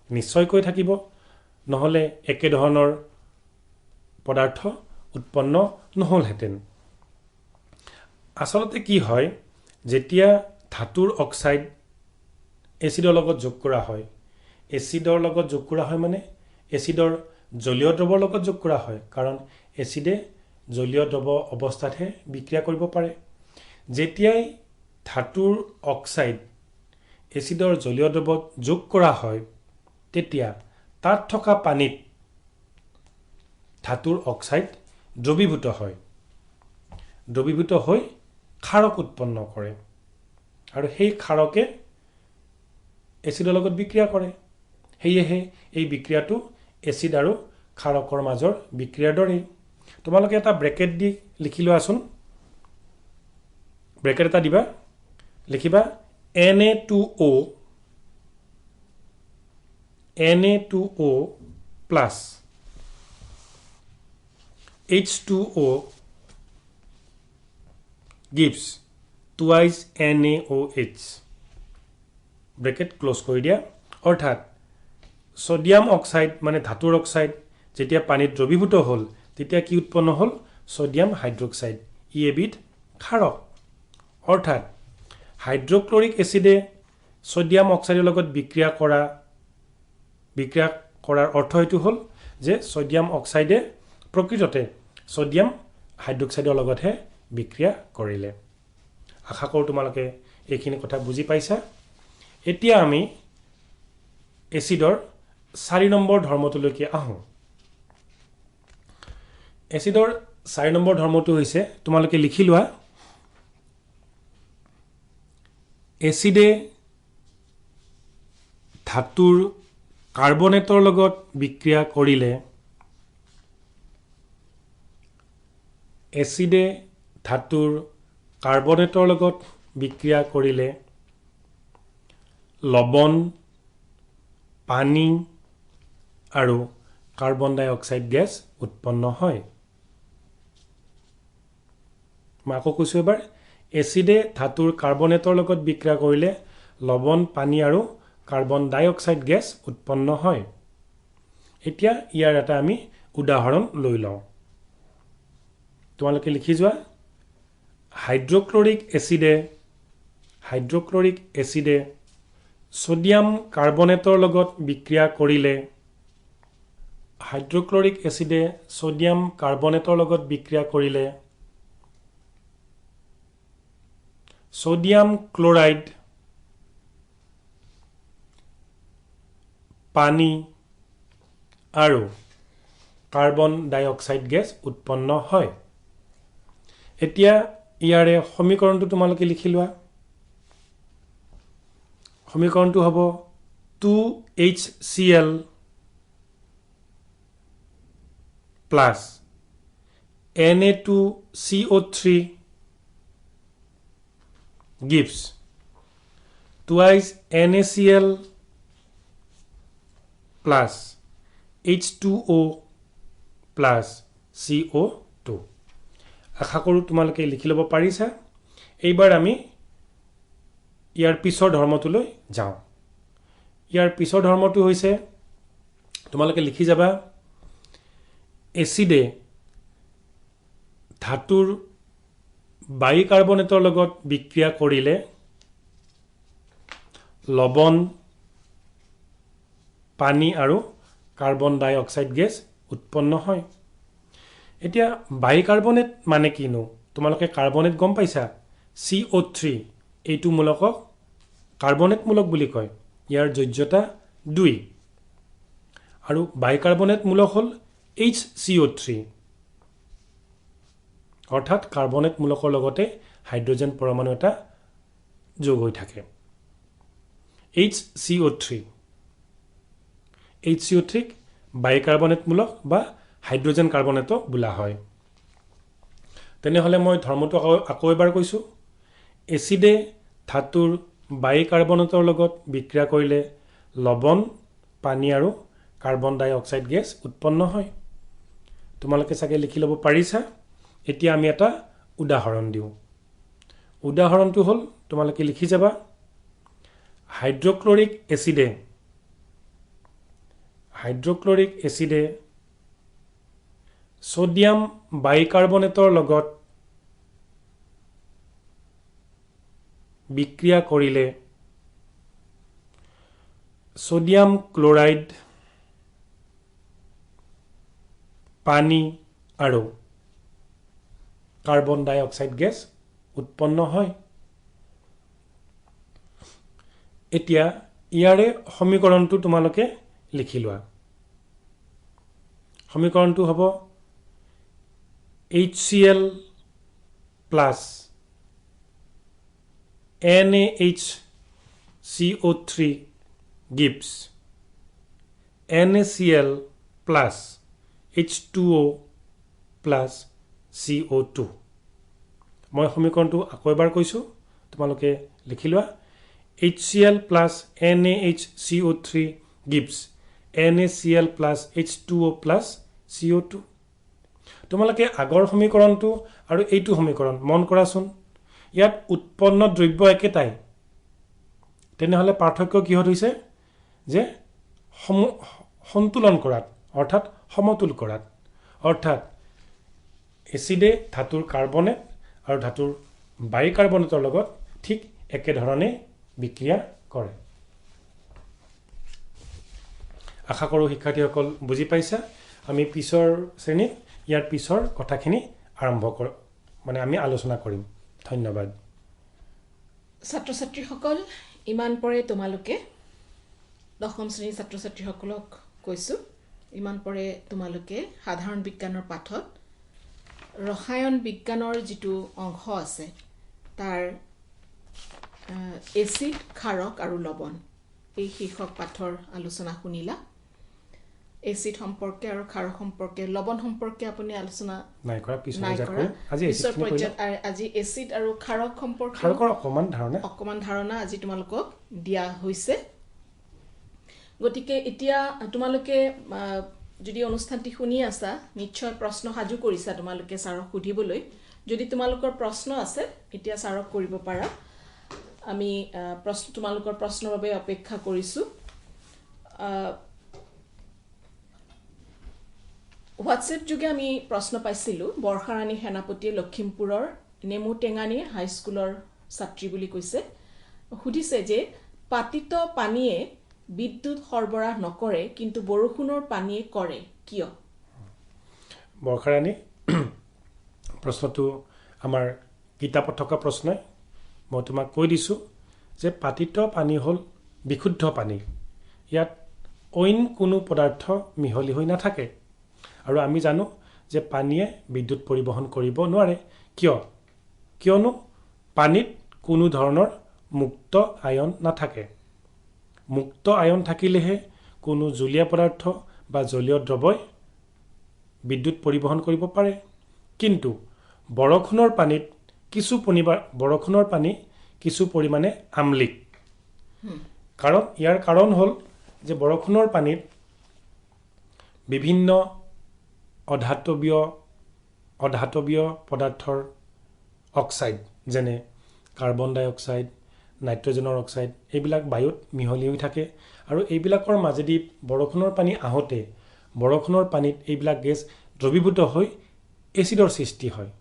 নিশ্চয়কৈ থাকিব নহলে একে ধৰণৰ পদাৰ্থ উৎপন্ন নহলহেতেন আসলতে কি হয় যেতিয়া ধাতুৰ অক্সাইড এচিডৰ লগত যোগ কৰা হয় এচিডৰ লগত যোগ কৰা হয় মানে এচিডৰ জলীয় দ্ৰৱৰ লগত যোগ কৰা হয় কাৰণ এচিডে জলীয় দ্ৰৱ অৱস্থাতহে বিক্ৰিয়া কৰিব পাৰে যেতিয়াই ধাতুৰ অক্সাইড এচিডৰ জলীয় দ্ৰৱত যোগ কৰা হয় তেতিয়া তাত থকা পানীত ধাতুৰ অক্সাইড দ্ৰৱীভূত হয় দ্ৰৱীভূত হৈ ক্ষাৰক উৎপন্ন কৰে আৰু সেই ক্ষাৰকে এচিডৰ লগত বিক্ৰিয়া কৰে হেয়েহে এই বিক্ৰিয়াটো এচিড আৰু ক্ষাৰকৰ মাজৰ বিক্ৰিয়াৰ দৰে তোমালোকে এটা ব্ৰেকেট দি লিখি লোৱাচোন ব্ৰেকেট এটা দিবা লিখিবা Na2O plus H2O gives twice NaOH bracket close কৰি দিয়া অৰ্থাৎ সোডিয়াম অক্সাইড মানে ধাতুৰ অক্সাইড যেতিয়া পানীত দ্ৰৱীভূত হ'ল তেতিয়া কি উৎপন্ন হ'ল সোডিয়াম হাইড্ৰক্সাইড ই এবিধ ক্ষাৰক অৰ্থাৎ হাইড্ৰক্লোৰিক এচিডে সোডিয়াম অক্সাইডৰ লগত বিক্ৰিয়া কৰাৰ অৰ্থ এটো হ'ল যে সোডিয়াম অক্সাইডে প্ৰকৃততে সোডিয়াম হাইড্ৰক্সাইডৰ লগতহে বিক্ৰিয়া কৰিলে আশা কৰোঁ তোমালোকে এইখিনি কথা বুজি পাইছা এতিয়া আমি এচিডৰ 4 নম্বৰ ধৰ্মটোলৈকে আহোঁ এচিডৰ 4 নম্বৰ ধৰ্মটো হৈছে তোমালোকে লিখি লোৱা এচিডে ধাতুৰ কাৰ্বনেটৰ লগত বিক্ৰিয়া কৰিলে এচিডে ধাতুৰ কাৰ্বনেটৰ লগত বিক্ৰিয়া কৰিলে লৱণ পানী আৰু কাৰ্বন ডাই অক্সাইড গেছ উৎপন্ন হয় মাকো কৈছো এবাৰ এচিডে ধাতুৰ কাৰ্বনেটৰ লগত বিক্ৰিয়া কৰিলে লৱণ পানী আৰু কাৰ্বন ডাই অক্সাইড গেছ উৎপন্ন হয় এতিয়া ইয়াৰ এটা আমি উদাহৰণ লৈ লওঁ তোমালোকে লিখি যোৱা হাইড্ৰক্লৰিক এচিডে সোডিয়াম কাৰ্বনেটৰ লগত বিক্ৰিয়া কৰিলে হাইড্ৰক্লৰিক এচিডে সোডিয়াম কাৰ্বনেটৰ লগত বিক্ৰিয়া কৰিলে সোডিয়াম ক্লোৰাইড পানী আৰু কাৰ্বন ডাই অক্সাইড গেছ উৎপন্ন হয় এতিয়া ইয়াৰে সমীকৰণটো তোমালোকে লিখি লোৱা সমীকৰণটো হ'ব 2HCl plus Na2CO3 gives twice NaCl plus H2O plus CO2 আশা কৰোঁ তোমালোকে লিখি ল'ব পাৰিছা এইবাৰ আমি ইয়াৰ পিছৰ ধৰ্মটোলৈ যাওঁ ইয়াৰ পিছৰ ধৰ্মটো হৈছে তোমালোকে লিখি যাবা এচিডে ধাতুৰ বাইকাৰ্বনেটৰ লগত বিক্ৰিয়া কৰিলে লৱণ পানী আৰু কাৰ্বন ডাই অক্সাইড গেছ উৎপন্ন হয় এতিয়া বাইকাৰ্বনেট মানে কিনো তোমালোকে কাৰ্বনেট গম পাইছা CO3 এইটো মূলকক কাৰ্বনেট মূলক বুলি কয় ইয়াৰ যোজ্যতা 2 আৰু বাইকাৰ্বনেট মূলক হ'ল HCO3 অৰ্থাৎ কাৰ্বনেট মূলকৰ লগতে হাইড্ৰজেন পৰমাণু এটা যোগ হৈ থাকে HCO3 বাইকাৰ্বনেট মূলক বা হাইড্ৰজেন কাৰ্বনেটো বোলা হয় তেনেহলে মই ধৰ্মটো আকৌ এবাৰ কৈছো এচিডে ধাতুৰ বাইকাৰ্বনেটৰ লগত বিক্ৰিয়া কৰিলে লৱণ পানী আৰু কাৰ্বন ডাই অক্সাইড গেছ উৎপন্ন হয় তোমালোকে চাগে লিখি ল'ব পাৰিছা এতিয়া আমি এটা উদাহৰণ দিওঁ উদাহৰণটো হ'ল তোমালোকে লিখি যাবা হাইড্ৰক্লৰিক এচিডে সোডিয়াম বাইকাৰ্বনেটৰ লগত বিক্ৰিয়া কৰিলে সোডিয়াম ক্লোৰাইড পানী আৰু কাৰ্বন ডাই অক্সাইড গেছ উৎপন্ন হয় এতিয়া ইয়াৰে সমীকৰণটো তোমালোকে লিখি লোৱা সমীকৰণটো হ'ব HCl plus NaHCO3 gives NaCl plus H2O plus CO2 মই সমীকৰণটো আকৌ এবাৰ কৈছো তোমালোকে লিখি লোৱা HCl plus NaHCO3 gives NaCl plus H2O plus CO2 তোমালোকে আগৰ সমীকৰণটো আৰু এইটো সমীকৰণ মন কৰাচোন ইয়াত উৎপন্ন দ্ৰব্য একেটাই তেনেহলে পাৰ্থক্য কিহত হৈছে যে সন্তুলন কৰাত অৰ্থাৎ সমতুল কৰাত অৰ্থাৎ এচিডে ধাতুৰ কাৰ্বনেট আৰু ধাতুৰ বাইকাৰ্বনেটৰ লগত ঠিক একে ধৰণে বিক্ৰিয়া কৰে আশা কৰোঁ শিক্ষাৰ্থীসকল বুজি পাইছা আমি পিছৰ শ্ৰেণীত ইয়াৰ পিছৰ কথাখিনি আৰম্ভ মানে আমি আলোচনা কৰিম ধন্যবাদ ছাত্ৰ ছাত্ৰীসকল ইমান পৰে তোমালোকে দশম শ্ৰেণীৰ ছাত্ৰ ছাত্ৰীসকলক কৈছো ইমান পৰে তোমালোকে সাধাৰণ বিজ্ঞানৰ পাঠত ৰসায়ন বিজ্ঞানৰ যেটো অংশ আছে তাৰ এচিড ক্ষাৰক আৰু লৱণ এই শীৰ্ষক পাঠৰ আলোচনা শুনিলা এচিড সম্পৰ্কে আৰু ক্ষাৰক সম্পৰ্কে লৱণ সম্পৰ্কে আপুনি আলোচনা নাই কৰা আজি এচিড আৰু ক্ষাৰক সম্পৰ্কে অকমান ধাৰণা আজি তোমালোকক দিয়া হৈছে গতিকে এতিয়া তোমালোকে যদি অনুষ্ঠানটি শুনি আছা নিশ্চয় প্ৰশ্ন সাজু কৰিছা তোমালোকে ছাৰক সুধিবলৈ যদি তোমালোকৰ প্ৰশ্ন আছে এতিয়া ছাৰক কৰিব পাৰা আমি তোমালোকৰ প্ৰশ্নৰ বাবে অপেক্ষা কৰিছো হোৱাটছএপ যোগে আমি প্ৰশ্ন পাইছিলোঁ বৰ্ষাৰাণী সেনাপতিয়ে লখিমপুৰৰ নেমু টেঙানী হাইস্কুলৰ ছাত্ৰী বুলি কৈছে সুধিছে যে পাতিত পানীয়ে বিদ্যুৎ সৰবৰাহ নকৰে কিন্তু বৰষুণৰ পানীয়ে কৰে কিয় বৰ্ষাৰাণী প্ৰশ্নটো আমাৰ কিতাপত থকা প্ৰশ্নই মই তোমাক কৈ দিছোঁ যে পাতিত পানী হ'ল বিশুদ্ধ পানী ইয়াত অইন কোনো পদাৰ্থ মিহলি হৈ নাথাকে আৰু আমি জানো যে পানীয়ে বিদ্যুৎ পৰিবহণ কৰিব নোৱাৰে কিয়নো পানীত কোনো ধৰণৰ মুক্ত আয়ন নাথাকে মুক্ত আয়ন থাকিলেহে কোনো জলীয় পদাৰ্থ বা জলীয় দ্ৰৱই বিদ্যুৎ পৰিবহণ কৰিব পাৰে কিন্তু বৰষুণৰ পানী কিছু পৰিমাণে আম্লিক কাৰণ ইয়াৰ কাৰণ হ'ল যে বৰষুণৰ পানীত বিভিন্ন অধাতৱীয় পদাৰ্থৰ অক্সাইড যেনে কাৰ্বন ডাই অক্সাইড নাইট্ৰজেনৰ অক্সাইড এইবিলাক বায়ুত মিহলি হৈ থাকে আৰু এইবিলাকৰ মাজেদি বৰষুণৰ পানী আহোঁতে বৰষুণৰ পানীত এইবিলাক গেছ দ্ৰৱীভূত হৈ এচিডৰ সৃষ্টি হয়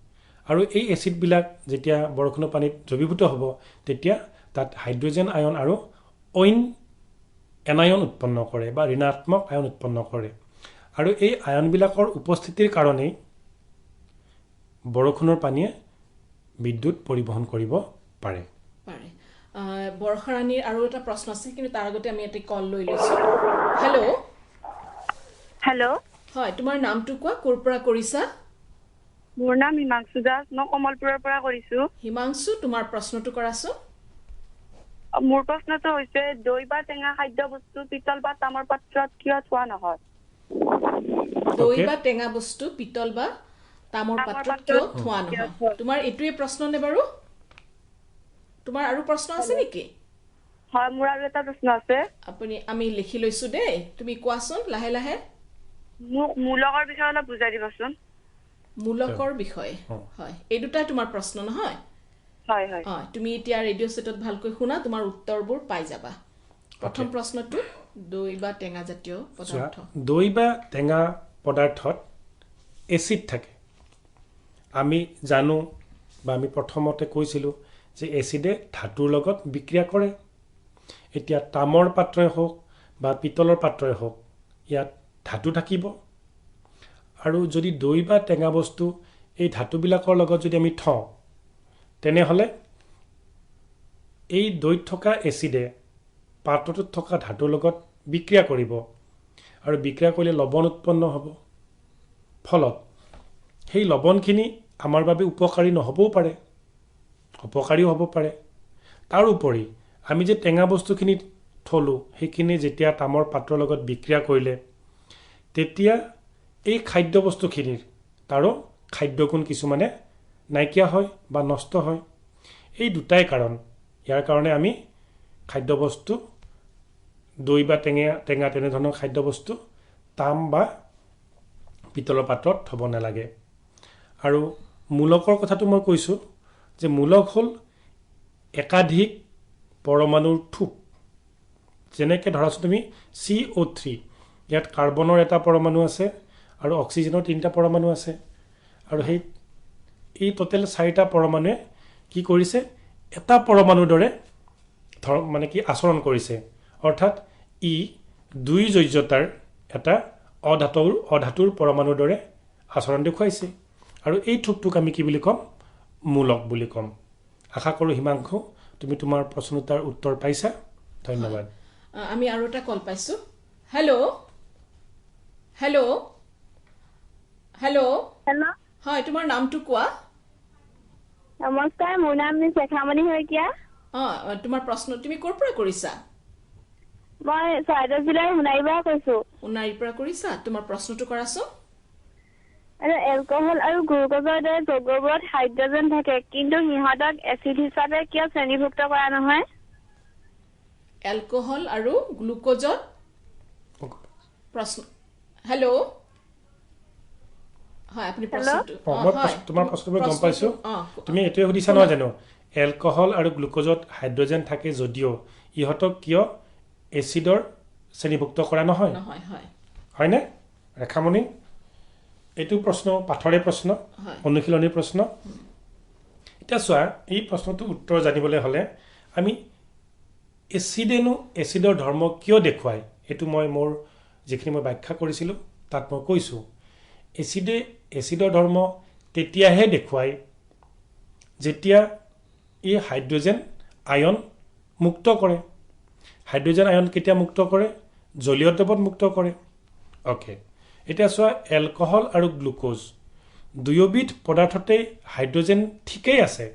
আৰু এই এচিডবিলাক যেতিয়া বৰষুণৰ পানীত দ্ৰৱীভূত হ'ব তেতিয়া তাত হাইড্ৰজেন আয়ন আৰু অইন এনায়ন উৎপন্ন কৰে বা ঋণাত্মক আয়ন উৎপন্ন কৰে আৰু এই আয়নবিলাকৰ উপস্থিতিৰ কাৰণেই বৰষুণৰ পানীয়ে বিদ্যুৎ পৰিবহণ কৰিব পাৰে বৰ্ষাৰাণীৰ আৰু এটা প্ৰশ্ন আছে কিন্তু তাৰ আগতে আমি এটা কল লৈ লৈছোঁ হেল্ল' হয় তোমাৰ নামটো কোৱা ক'ৰ পৰা কৰিছা মোৰ নাম হিমাংশু দাস মই কমলপুৰৰ পৰা কৰিছোঁ হিমাংশু তোমাৰ প্ৰশ্নটো কৰাচোন মোৰ প্ৰশ্নটো হৈছে দৈ বা টেঙা খাদ্য বস্তু পিতল বা তামৰ পাত্ৰত কিয় থোৱা নহয় দৈ বা টেঙা বস্তু পিতল বা তামৰ পাত্ৰত কিয় থোৱা নহয় তোমাৰ এইটোৱে প্ৰশ্ন নে বাৰু তোমাৰ আৰু প্ৰশ্ন আছে নেকি হয় মোৰ আৰু এটা প্ৰশ্ন আছে আমি লিখি লৈছো দেই তুমি কোৱাচোন লাহে লাহে মূলকৰ বিষয়ে অলপ বুজাই দিবাচোন মূলকৰ বিষয়ে হয় এই দুটাই তোমাৰ প্ৰশ্ন নহয় হয় হয় তুমি এতিয়া ৰেডিঅ' সেটত ভালকৈ শুনা তোমাৰ উত্তৰবোৰ পাই যাবা প্ৰথম প্ৰশ্নটো দৈ বা টেঙা জাতীয় পদাৰ্থ দৈ বা টেঙা পদাৰ্থত এচিড থাকে আমি জানো বা আমি প্ৰথমতে কৈছিলোঁ যে এচিডে ধাতুৰ লগত বিক্ৰিয়া কৰে এতিয়া তামৰ পাত্ৰই হওক বা পিতলৰ পাত্ৰই হওক ইয়াত ধাতু থাকিব আৰু যদি দৈ বা টেঙা বস্তু এই ধাতুবিলাকৰ লগত যদি আমি থওঁ তেনেহ'লে এই দৈত থকা এচিডে পাত্ৰটোত থকা ধাতুৰ লগত বিক্ৰিয়া কৰিব আৰু বিক্ৰিয়া কৰিলে লৱণ উৎপন্ন হ'ব ফলত সেই লৱণখিনি আমাৰ বাবে উপকাৰী নহ'বও পাৰে অপকাৰীও হ'ব পাৰে তাৰ উপৰি আমি যে টেঙা বস্তুখিনি থলোঁ সেইখিনি যেতিয়া তামৰ পাত্ৰৰ লগত বিক্ৰিয়া কৰিলে তেতিয়া এই খাদ্য বস্তুখিনিৰ তাৰো খাদ্যগুণ কিছুমানে নাইকিয়া হয় বা নষ্ট হয় এই দুটাই কাৰণ ইয়াৰ কাৰণে আমি খাদ্য বস্তু দৈ বা টেঙা তেনেধৰণৰ খাদ্য বস্তু তাম বা পিতলৰ পাত্ৰত থ'ব নালাগে আৰু মূলকৰ কথাটো মই কৈছোঁ যে মূলক হ'ল একাধিক পৰমাণুৰ থোপ যেনেকৈ ধৰাচোন তুমি CO3 ইয়াত কাৰ্বনৰ এটা পৰমাণু আছে আৰু অক্সিজেনৰ 3টা পৰমাণু আছে আৰু এই টোটেল 4টা পৰমাণুৱে কি কৰিছে এটা পৰমাণুৰ দৰে মানে কি আচৰণ কৰিছে অৰ্থাৎ ই দুই জৈযতাৰ এটা অধাতুৰ পৰমাণুৰ দৰে আচৰণ দেখুৱাইছে আৰু এই থোপটোক আমি কি বুলি ক'ম মূলক বুলি ক'ম আশা কৰোঁ হিমাংশু তুমি তোমাৰ প্ৰশ্নটোৰ উত্তৰ পাইছা ধন্যবাদ আমি আৰু এটা কল পাইছোঁ হেল্ল' হয় তোমাৰ নামটো কোৱা নমস্কাৰ মোৰ নাম শেখামণি শইকীয়া তোমাৰ প্ৰশ্ন তুমি ক'ৰ পৰা কৰিছা মই চৰাইদেউ জিলাৰ সোণাৰীৰ পৰা কৈছোঁ সোণাৰীৰ পৰা কৰিছা তোমাৰ প্ৰশ্নটো কৰাচোন আৰু এলকহল আৰু গ্লুক'জৰ দৰে যৌগবোৰত হাইড্ৰজেন থাকে কিন্তু সিহঁতক এচিড হিচাপে কিয় শ্ৰেণীভুক্ত কৰা নহয় এলকহল আৰু গ্লুক'জত প্ৰশ্ন হেল্ল' হয় আপুনি প্ৰশ্নটো তোমাৰ প্ৰশ্নবোৰ গম পাইছোঁ তুমি এইটোৱে সুধিছা নহয় জানো এলকহল আৰু গ্লুক'জত হাইড্ৰজেন থাকে যদিও ইহঁতক কিয় এচিডৰ শ্ৰেণীভুক্ত কৰা নহয় হয়নে ৰেখামণি এইটো প্ৰশ্ন পাঠৰে প্ৰশ্ন অনুশীলনীৰ প্ৰশ্ন এটা চোৱা এই প্ৰশ্নটো উত্তৰ জানিবলৈ হলে আমি এচিডেনো এচিডৰ ধৰ্ম কিয় দেখুৱায় এটো মই মোৰ যিখিনি মই ব্যাখ্যা কৰিছিলো তাত মই কৈছো এচিডে এচিডৰ ধৰ্ম তেতিয়াহে দেখুৱায় যেতিয়া এই হাইড্ৰোজেন আয়ন মুক্ত কৰে হাইড্ৰোজেন আয়ন কেতিয়া মুক্ত কৰে জলীয় দ্ৰৱত মুক্ত কৰে ওকে এটা চোৱা এলকহল আৰু গ্লুকোজ দুয়োবিধ পদাৰ্থতে হাইড্ৰোজেন ঠিকই আছে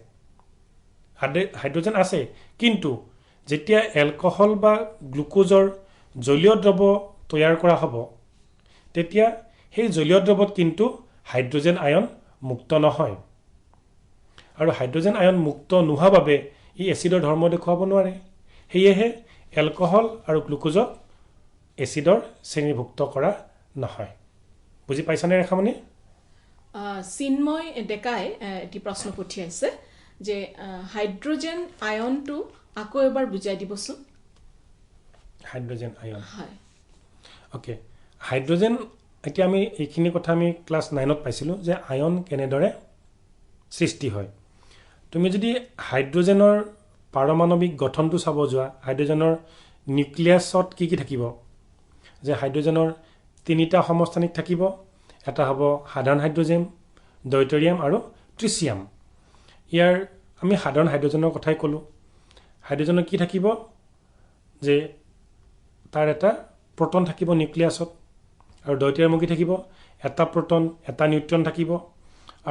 হাইড্ৰোজেন আছে কিন্তু যেতিয়া এলকহল বা গ্লুকোজৰ জলীয় দ্ৰৱ তৈয়াৰ কৰা হ'ব তেতিয়া সেই জলীয় দ্ৰৱত কিন্তু হাইড্ৰোজেন আয়ন মুক্ত নহয় আৰু হাইড্ৰোজেন আয়ন মুক্ত নোহোৱা বাবে ই এচিডৰ ধৰ্ম দেখুৱাব নোৱাৰে হেয়েহে এলকহল আৰু গ্লুকোজক এচিডৰ শ্ৰেণীভুক্ত কৰা নহয় বুজি পাইছানে ৰেখামণি চিন্ময় ডেকাই এটি প্ৰশ্ন পঠিয়াইছে যে হাইড্ৰোজেন আয়নটো আকৌ এবাৰ বুজাই দিবচোন হাইড্ৰোজেন আয়ন হয় ওকে হাইড্ৰোজেন এতিয়া আমি এইখিনি কথা আমি ক্লাস 9 ত পাইছিলো যে আয়ন কেনেদৰে সৃষ্টি হয় তুমি যদি হাইড্ৰোজেনৰ পাৰমাণৱিক গঠনটো চাব যোৱা হাইড্ৰোজেনৰ নিউক্লিয়াছত কি থাকিব যে হাইড্ৰোজেনৰ তিনিটা সমস্থানিক থাকিব এটা হ'ব সাধাৰণ হাইড্ৰোজেন deuterium আৰু ট্ৰিচিয়াম ইয়াৰ আমি সাধাৰণ হাইড্ৰোজেনৰ কথাই কলো হাইড্ৰোজেনৰ কি থাকিব যে তাৰ এটা প্ৰোটন থাকিব নিউক্লিয়াছত আৰু deuterium কি থাকিব এটা প্ৰোটন এটা নিউট্ৰন থাকিব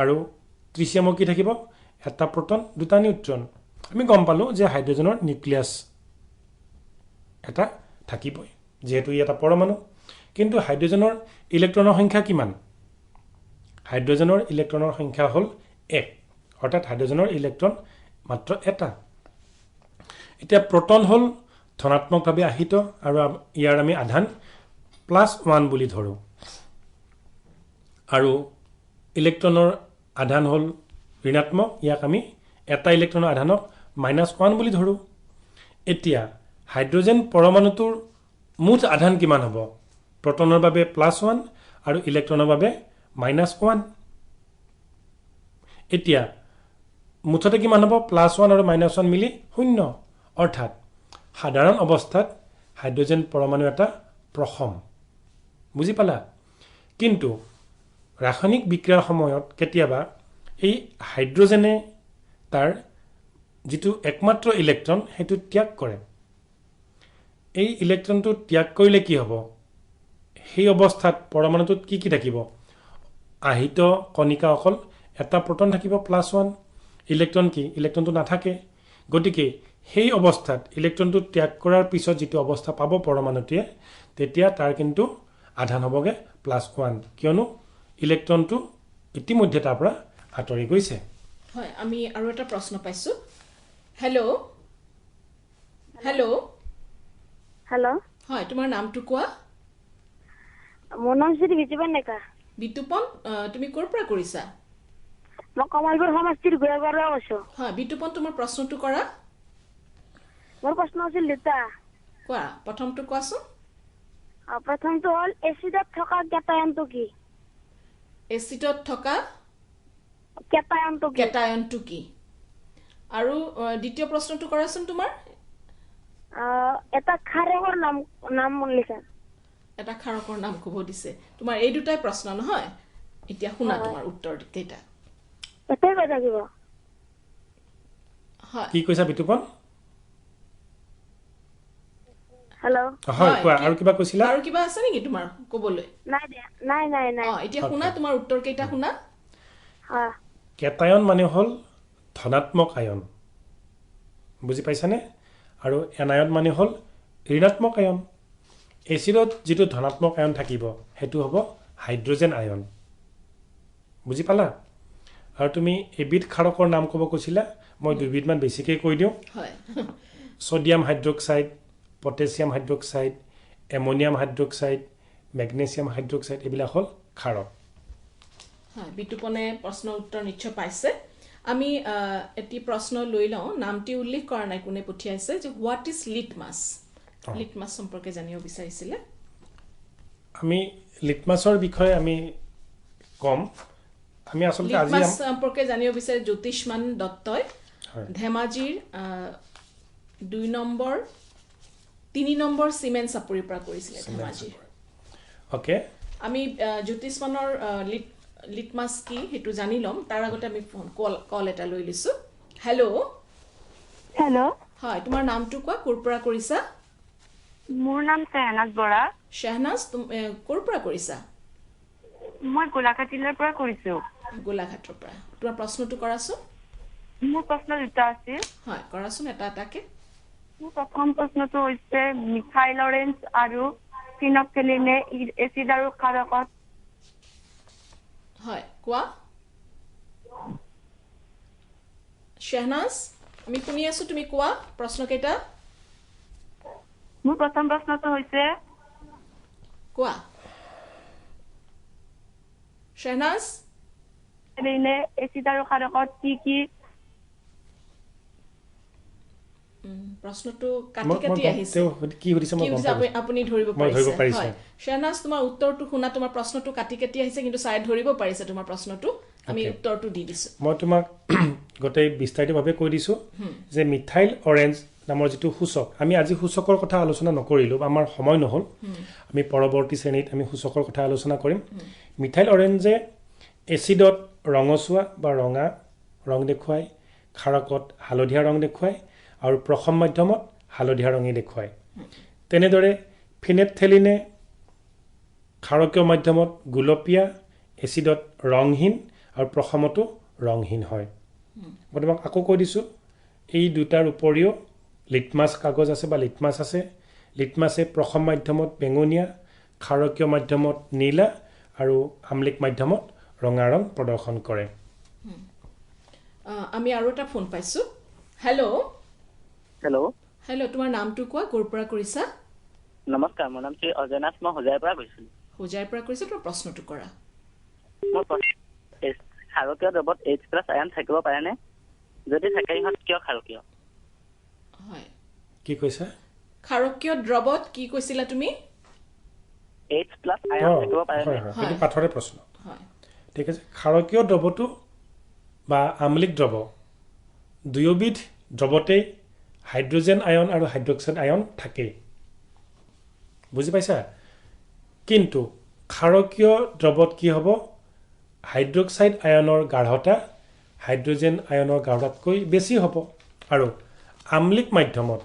আৰু ট্ৰিচিয়াম কি থাকিব এটা প্ৰোটন দুটা নিউট্ৰন আমি গম পালো যে হাইড্ৰোজেনৰ নিউক্লিয়াছ এটা থাকিবই যেহেতু ই এটা পৰমাণু কিন্তু হাইড্ৰোজেনৰ ইলেক্ট্ৰনৰ সংখ্যা কিমান হাইড্ৰোজেনৰ ইলেক্ট্ৰনৰ সংখ্যা হ'ল 1 অৰ্থাৎ হাইড্ৰোজেনৰ ইলেক্ট্ৰন মাত্ৰ এটা এতিয়া প্ৰোটন হ'ল ধনাত্মকভাৱে আহিত আৰু ইয়াৰ আমি আধান +1 বুলি ধৰো আৰু ইলেক্ট্ৰনৰ আধান হ'ল ঋণাত্মক ইয়াক আমি এটা ইলেক্ট্ৰনৰ আধানক -1 বুলি ধৰো এতিয়া হাইড্ৰোজেন পৰমাণুটোৰ মুঠ আধান কিমান হ'ব প্ৰোটনৰ বাবে +1 আৰু ইলেক্ট্ৰনৰ বাবে -1 এতিয়া মুঠতে কিমান হ'ব +1 আৰু -1 মিলি 0 অৰ্থাৎ সাধাৰণ অৱস্থাত হাইড্ৰোজেন পৰমাণু এটা প্ৰসম বুজি পালা কিন্তু ৰাসায়নিক বিক্ৰিয়াৰ সময়ত কেতিয়াবা এই হাইড্ৰোজেনে তাৰ যেটো একমাত্ৰ ইলেক্ট্ৰন হেতু ত্যাগ কৰে এই ইলেক্ট্ৰনটো ত্যাগ কৰিলে কি হ'ব সেই অৱস্থাত পৰমাণুটোত কি থাকিব আহিত কণিকা অকল এটা প্ৰোটন থাকিব +1 ইলেক্ট্ৰন কি ইলেক্ট্ৰনটো নাথাকে গতিকে সেই অৱস্থাত ইলেক্ট্ৰনটো ত্যাগ কৰাৰ পিছত যেটো অৱস্থা পাব পৰমাণুটোৱে তেতিয়া তাৰ কিন্তু আধান হ'বগে +1 কিয়নো ইলেক্ট্ৰনটো ইতিমধ্যে তাৰ পৰা আঁতৰি গৈছে হয় আমি আৰু এটা প্ৰশ্ন পাইছো হেল্ল হেল্ল হেল্ল হয় তোমাৰ নামটো কোৱা মোৰ নাম শ্ৰী বিতুপন ডেকা বিতুপন তুমি ক'ৰ পৰা কৰিছা মই কমলপুৰ সমষ্টিৰ গুৱাহাটীৰ পৰা কৈছো হয় বিতুপন তোমাৰ প্ৰশ্নটো কৰা মোৰ প্ৰশ্ন আছিল দুটা কোৱা প্ৰথমটো কোৱাচোন প্ৰথমটো হ'ল এচিডত থকা কেটায়নটো কি এচিডত থকা কেটায়নটো কি আৰু দ্বিতীয় প্ৰশ্নটো কৰাচোন তোমাৰ এটা ক্ষাৰকৰ নাম লিখা এটা ক্ষাৰকৰ নাম ক'ব দিছে তোমাৰ এই দুটাই প্ৰশ্ন নহয় এতিয়া শুনা তোমাৰ উত্তৰ কেইটা এটাই কথা দিব হয় কি কৈছা বিতুপন হেল্ল হয় কোৱা আৰু কিবা কৈছিলা আৰু কিবা আছে নেকি তোমাৰ ক'বলৈ নাই এতিয়া শুনা তোমাৰ উত্তৰ কেইটা শুনা কেটায়ন মানে হ'ল ধনাত্মক আয়ন বুজি পাইছানে আৰু এনায়ন মানে হ'ল ঋণাত্মক আয়ন এচিডত যেটো ধনাত্মক আয়ন থাকিব হেতু হ'ব হাইড্ৰোজেন আয়ন বুজি পালা আৰু তুমি এবিধ ক্ষাৰকৰ নাম ক'ব কৈছিলা মই দুবিধমান বেছিকৈ কৈ দিওঁ হয় sodium hydroxide potassium hydroxide ammonium hydroxide magnesium hydroxide এইবিলাক হ'ল ক্ষাৰক হয় বিতুপনে প্ৰশ্ন উত্তৰ নিশ্চয় পাইছে আমি এটি প্ৰশ্ন লৈ লওঁ নামটি উল্লেখ কৰা নাই কোনে পঠিয়াইছে যে হোৱাট ইজ লিটমাছ লিটমাছ সম্পৰ্কে জানিব বিচাৰিছিলে আমি লিটমাছৰ বিষয়ে আমি কম আমি আসলে আজি লিটমাছ সম্পৰ্কে জানিব বিচাৰে জ্যোতিষমান দত্তই ধেমাজিৰ 2 নম্বৰ 3 নম্বৰ সিমেন্ট চাপৰিৰ পৰা কৰিছিলে ধেমাজিৰ ওকে আমি জ্যোতিষমানৰ লিটমাছ কি হেতু জানি লম তাৰ আগতে আমি ফোন কল এটা লৈ লিছো হেল্ল' হয় তোমাৰ নামটো কোৱা ক'ৰ পৰা কৰিছা মোৰ নাম শ্বেহনাজ বৰা শ্বেহনাজ ক'ৰ পৰা কৰিছা মই গোলাঘাটিলৰ পৰা কৰিছো গোলাঘাটৰ পৰা তোমাৰ প্ৰশ্নটো কৰাছোন মোৰ প্ৰশ্ন দুটা আছিল হয় কৰাছোন এটা এটাকে মোৰ প্ৰথম প্ৰশ্নটো হৈছে মিথাইল অৰেঞ্জ আৰু ফিনক্সিলিনে এচিড আৰু ক্ষাৰকত হয় কোৱা শ্বেহনাজ আমি শুনি আছো তুমি কোৱা প্ৰশ্ন কেইটা মোৰ প্ৰথম প্ৰশ্নটো হৈছে কোৱা শ্বেহনাজ এচিড আৰু ক্ষাৰকত কি প্ৰশ্নটো কাটি কাটি আহিছে কি সুধিছে মই গম পাইছো আপুনি ধৰিব পাৰিছে হয় শ্বেহনাজ তোমাৰ উত্তৰটো শুনা তোমাৰ প্ৰশ্নটো কাটি কাটি আহিছে কিন্তু চাই ধৰিব পাৰিছে তোমাৰ প্ৰশ্নটো আমি উত্তৰটো দি দিছো মই তোমাক গোটেই বিস্তাৰিতভাৱে কৈ দিছো যে মিথাইল অৰেঞ্জ নামৰ যেটো সূচক আমি আজি সূচকৰ কথা আলোচনা নকৰিলো আমাৰ সময় নহল আমি পৰৱৰ্তী শ্ৰেণীত আমি সূচকৰ কথা আলোচনা কৰিম মিথাইল অৰেঞ্জে এচিডত ৰঙচুৱা বা ৰঙা ৰং দেখুৱায় ক্ষাৰকত হালধীয়া ৰং দেখুৱায় আৰু প্ৰথম মাধ্যমত হালধীয়া ৰঙি দেখুৱায় তেনেদৰে ফিনেপথেলিনে ক্ষাৰকীয় মাধ্যমত গুলপীয়া এচিডত ৰংহীন আৰু প্ৰথমতো ৰংহীন হয় মই তোমাক আকৌ কৈ দিছো এই দুটাৰ উপৰিও লিটমাছ কাগজ আছে বা লিটমাছ আছে লিটমাছে প্ৰথম মাধ্যমত বেঙুনীয়া ক্ষাৰকীয় মাধ্যমত নীলা আৰু আম্লিক মাধ্যমত ৰঙা ৰং প্ৰদৰ্শন কৰে আমি আৰু এটা ফোন পাইছো হেল্ল' তোমাৰ নামটো কোৱা ক'ৰ পৰা কৰিছা নমস্কাৰ মোৰ নাম শ্ৰী অজয়নাথ মই হোজাইৰ পৰা কৈছিলো হোজাইৰ পৰা কৰিছা তোমাৰ প্ৰশ্নটো কৰা মোৰ ক্ষাৰকীয় দ্ৰৱত H+ আয়ন থাকিব পাৰেনে যদি থাকে ইহঁত কিয় ক্ষাৰকীয় হয় কি কৈছা ক্ষাৰকীয় দ্ৰৱত কি কৈছিলা তুমি H+ আয়ন থাকিব পাৰেনে সেইটো পাঠৰে প্ৰশ্ন হয় ঠিক আছে ক্ষাৰকীয় দ্ৰৱটো বা আম্লিক দ্ৰৱ দুয়োবিধ দ্ৰৱতে হাইড্ৰোজেন আয়ন আৰু হাইড্ৰক্সাইড আয়ন থাকে বুজি পাইছা কিন্তু ক্ষাৰকীয় দ্ৰৱত কি হ'ব হাইড্ৰক্সাইড আয়নৰ গাঢ়তা হাইড্ৰোজেন আয়নৰ গাঢ়তাতকৈ বেছি হ'ব আৰু আম্লিক মাধ্যমত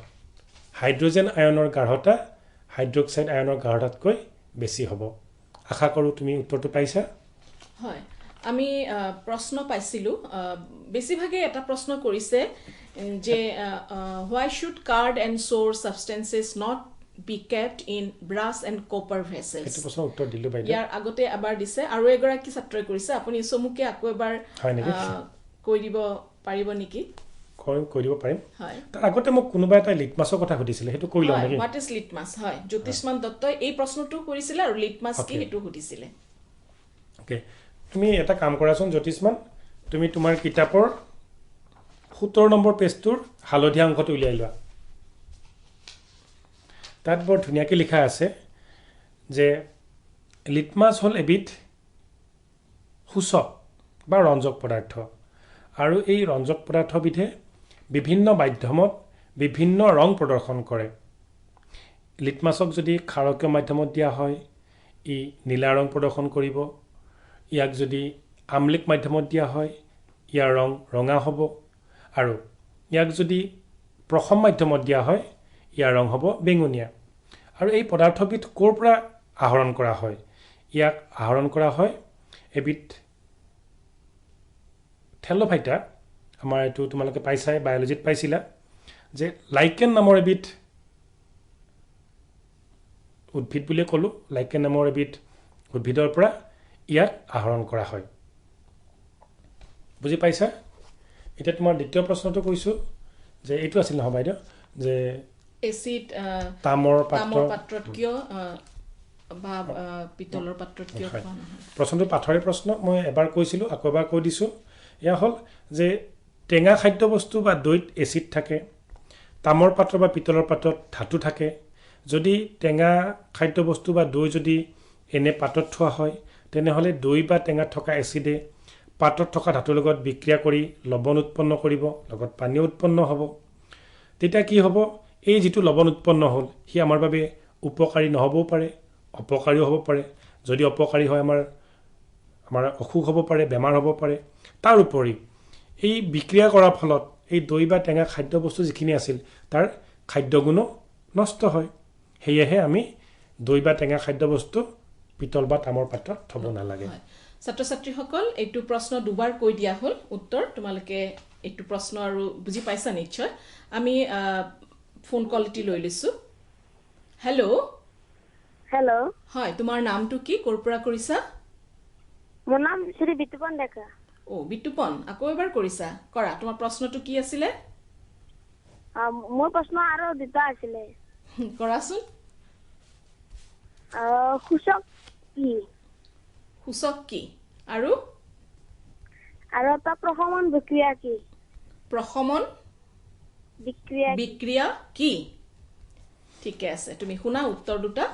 হাইড্ৰোজেন আয়নৰ গাঢ়তা হাইড্ৰক্সাইড আয়নৰ গাঢ়তাতকৈ বেছি হ'ব আশা কৰো তুমি উত্তৰটো পাইছা হয় আমি প্ৰশ্ন পাইছিলো বেছিভাগে এটা প্ৰশ্ন কৰিছে যে why should card and sour substances not be kept in brass and copper vessels এইটো প্ৰশ্ন উত্তৰ দিলো বাইদেউ ইয়াৰ আগতে এবাৰ দিছে আৰু এগৰাকী ছাত্ৰই কৰিছে আপুনি চমুকে আকৌ এবাৰ কৈ দিব পাৰিব নেকি কৈ দিব পাৰিম হয় তাৰ আগতে মোক কোনোবা এটা লিটমাছৰ কথা সুধিছিলে সেইটো কৈ লওঁ নেকি what is litmus হয় জ্যোতিষমান দত্তই এই প্ৰশ্নটো কৰিছিলে আৰু লিটমাছ কি হেতু সুধিছিলে ওকে তুমি এটা কাম কৰাচোন জ্যোতিষমান তুমি তোমাৰ কিতাপৰ 17 নম্বৰ পেজটোৰ হালধীয়া অংশটো উলিয়াই লোৱা তাত বৰ ধুনীয়াকৈ লিখা আছে যে লিটমাছ হ'ল এবিধ সূচক বা ৰঞ্জক পদাৰ্থ আৰু এই ৰঞ্জক পদাৰ্থবিধে বিভিন্ন মাধ্যমত বিভিন্ন ৰং প্ৰদৰ্শন কৰে লিটমাছক যদি ক্ষাৰকীয় মাধ্যমত দিয়া হয় ই নীলা ৰং প্ৰদৰ্শন কৰিব ইয়াক যদি আম্লিক মাধ্যমত দিয়া হয় ইয়াৰ ৰং ৰঙা হ'ব আৰু ইয়াক যদি প্ৰথম মাধ্যমত দিয়া হয় ইয়াৰ ৰং হ'ব বেঙুনীয়া আৰু এই পদাৰ্থবিধ ক'ৰ পৰা আহৰণ কৰা হয় ইয়াক আহৰণ কৰা হয় এবিধ থেলোফাইটা আমাৰ এইটো তোমালোকে পাইছাই বায়োলজিত পাইছিলা যে লাইকেন নামৰ এবিধ উদ্ভিদ বুলি ক'লো লাইকেন নামৰ এবিধ উদ্ভিদৰ পৰা ইয়াক আহৰণ কৰা হয় বুজি পাইছা এটা তোমাৰ দ্বিতীয় প্ৰশ্নটো কৈছো যে এইটো আছিল নহয় বাইদেউ যে এচিড তামৰ পাত্ৰত কিয় বা পিতলৰ পাত্ৰত কিয় খোৱা নহয় প্ৰশ্নটো পাঠৰে প্ৰশ্ন মই এবাৰ কৈছিলো আকৌ এবাৰ কৈ দিছো ইয়া হ'ল যে টেঙা খাদ্যবস্তু বা দৈত এচিড থাকে তামৰ পাত্ৰ বা পিতলৰ পাত্ৰত ধাতু থাকে যদি টেঙা খাদ্যবস্তু বা দৈ যদি এনে পাত্ৰত থোৱা হয় তেনেহ'লে দৈ বা টেঙাত থকা এচিডে পাত্ৰত থকা ধাতুৰ লগত বিক্ৰিয়া কৰি লৱণ উৎপন্ন কৰিব, লগত পানীও উৎপন্ন হ'ব। তেতিয়া কি হ'ব, এই যিটো লৱণ উৎপন্ন হ'ল সি আমাৰ বাবে উপকাৰী নহ'বও পাৰে, অপকাৰীও হ'ব পাৰে। যদি অপকাৰী হয় আমাৰ অসুখ হ'ব পাৰে, বেমাৰ হ'ব পাৰে। তাৰ উপৰি এই বিক্ৰিয়া কৰাৰ ফলত এই দৈ বা টেঙা খাদ্যবস্তু যিখিনি আছিল তাৰ খাদ্যগুণো নষ্ট হয়। সেয়েহে আমি দৈ বা টেঙা খাদ্যবস্তু পিতল বা তামৰ পাত্ৰত থ'ব নালাগে। ছাত্ৰ ছাত্ৰীসকল, এইটো প্ৰশ্ন দুবাৰ কৈ দিয়া হ'ল উত্তৰ। তোমালোকে এইটো প্ৰশ্ন আৰু বুজি পাইছা নিশ্চয়। আমি ফোন কল এটি লৈ লৈছোঁ। হেল্ল'। হেল্ল'। হয়, তোমাৰ নামটো কি, ক'ৰ পৰা কৰিছা? মোৰ নাম শ্ৰী বিতুপন ডেকা। বিতুপন, আকৌ এবাৰ কৰিছা, কৰা। তোমাৰ প্ৰশ্নটো কি আছিলে? মোৰ প্ৰশ্ন আৰু দুটা আছিলে। কৰাচোন। সূচক কি? সূচক কি? আৰু এটা প্ৰশমন বিক্ৰিয়া কি? প্ৰশমন বিক্ৰিয়া কি? ঠিকে আছে, তুমি শুনা উত্তৰ দুটা।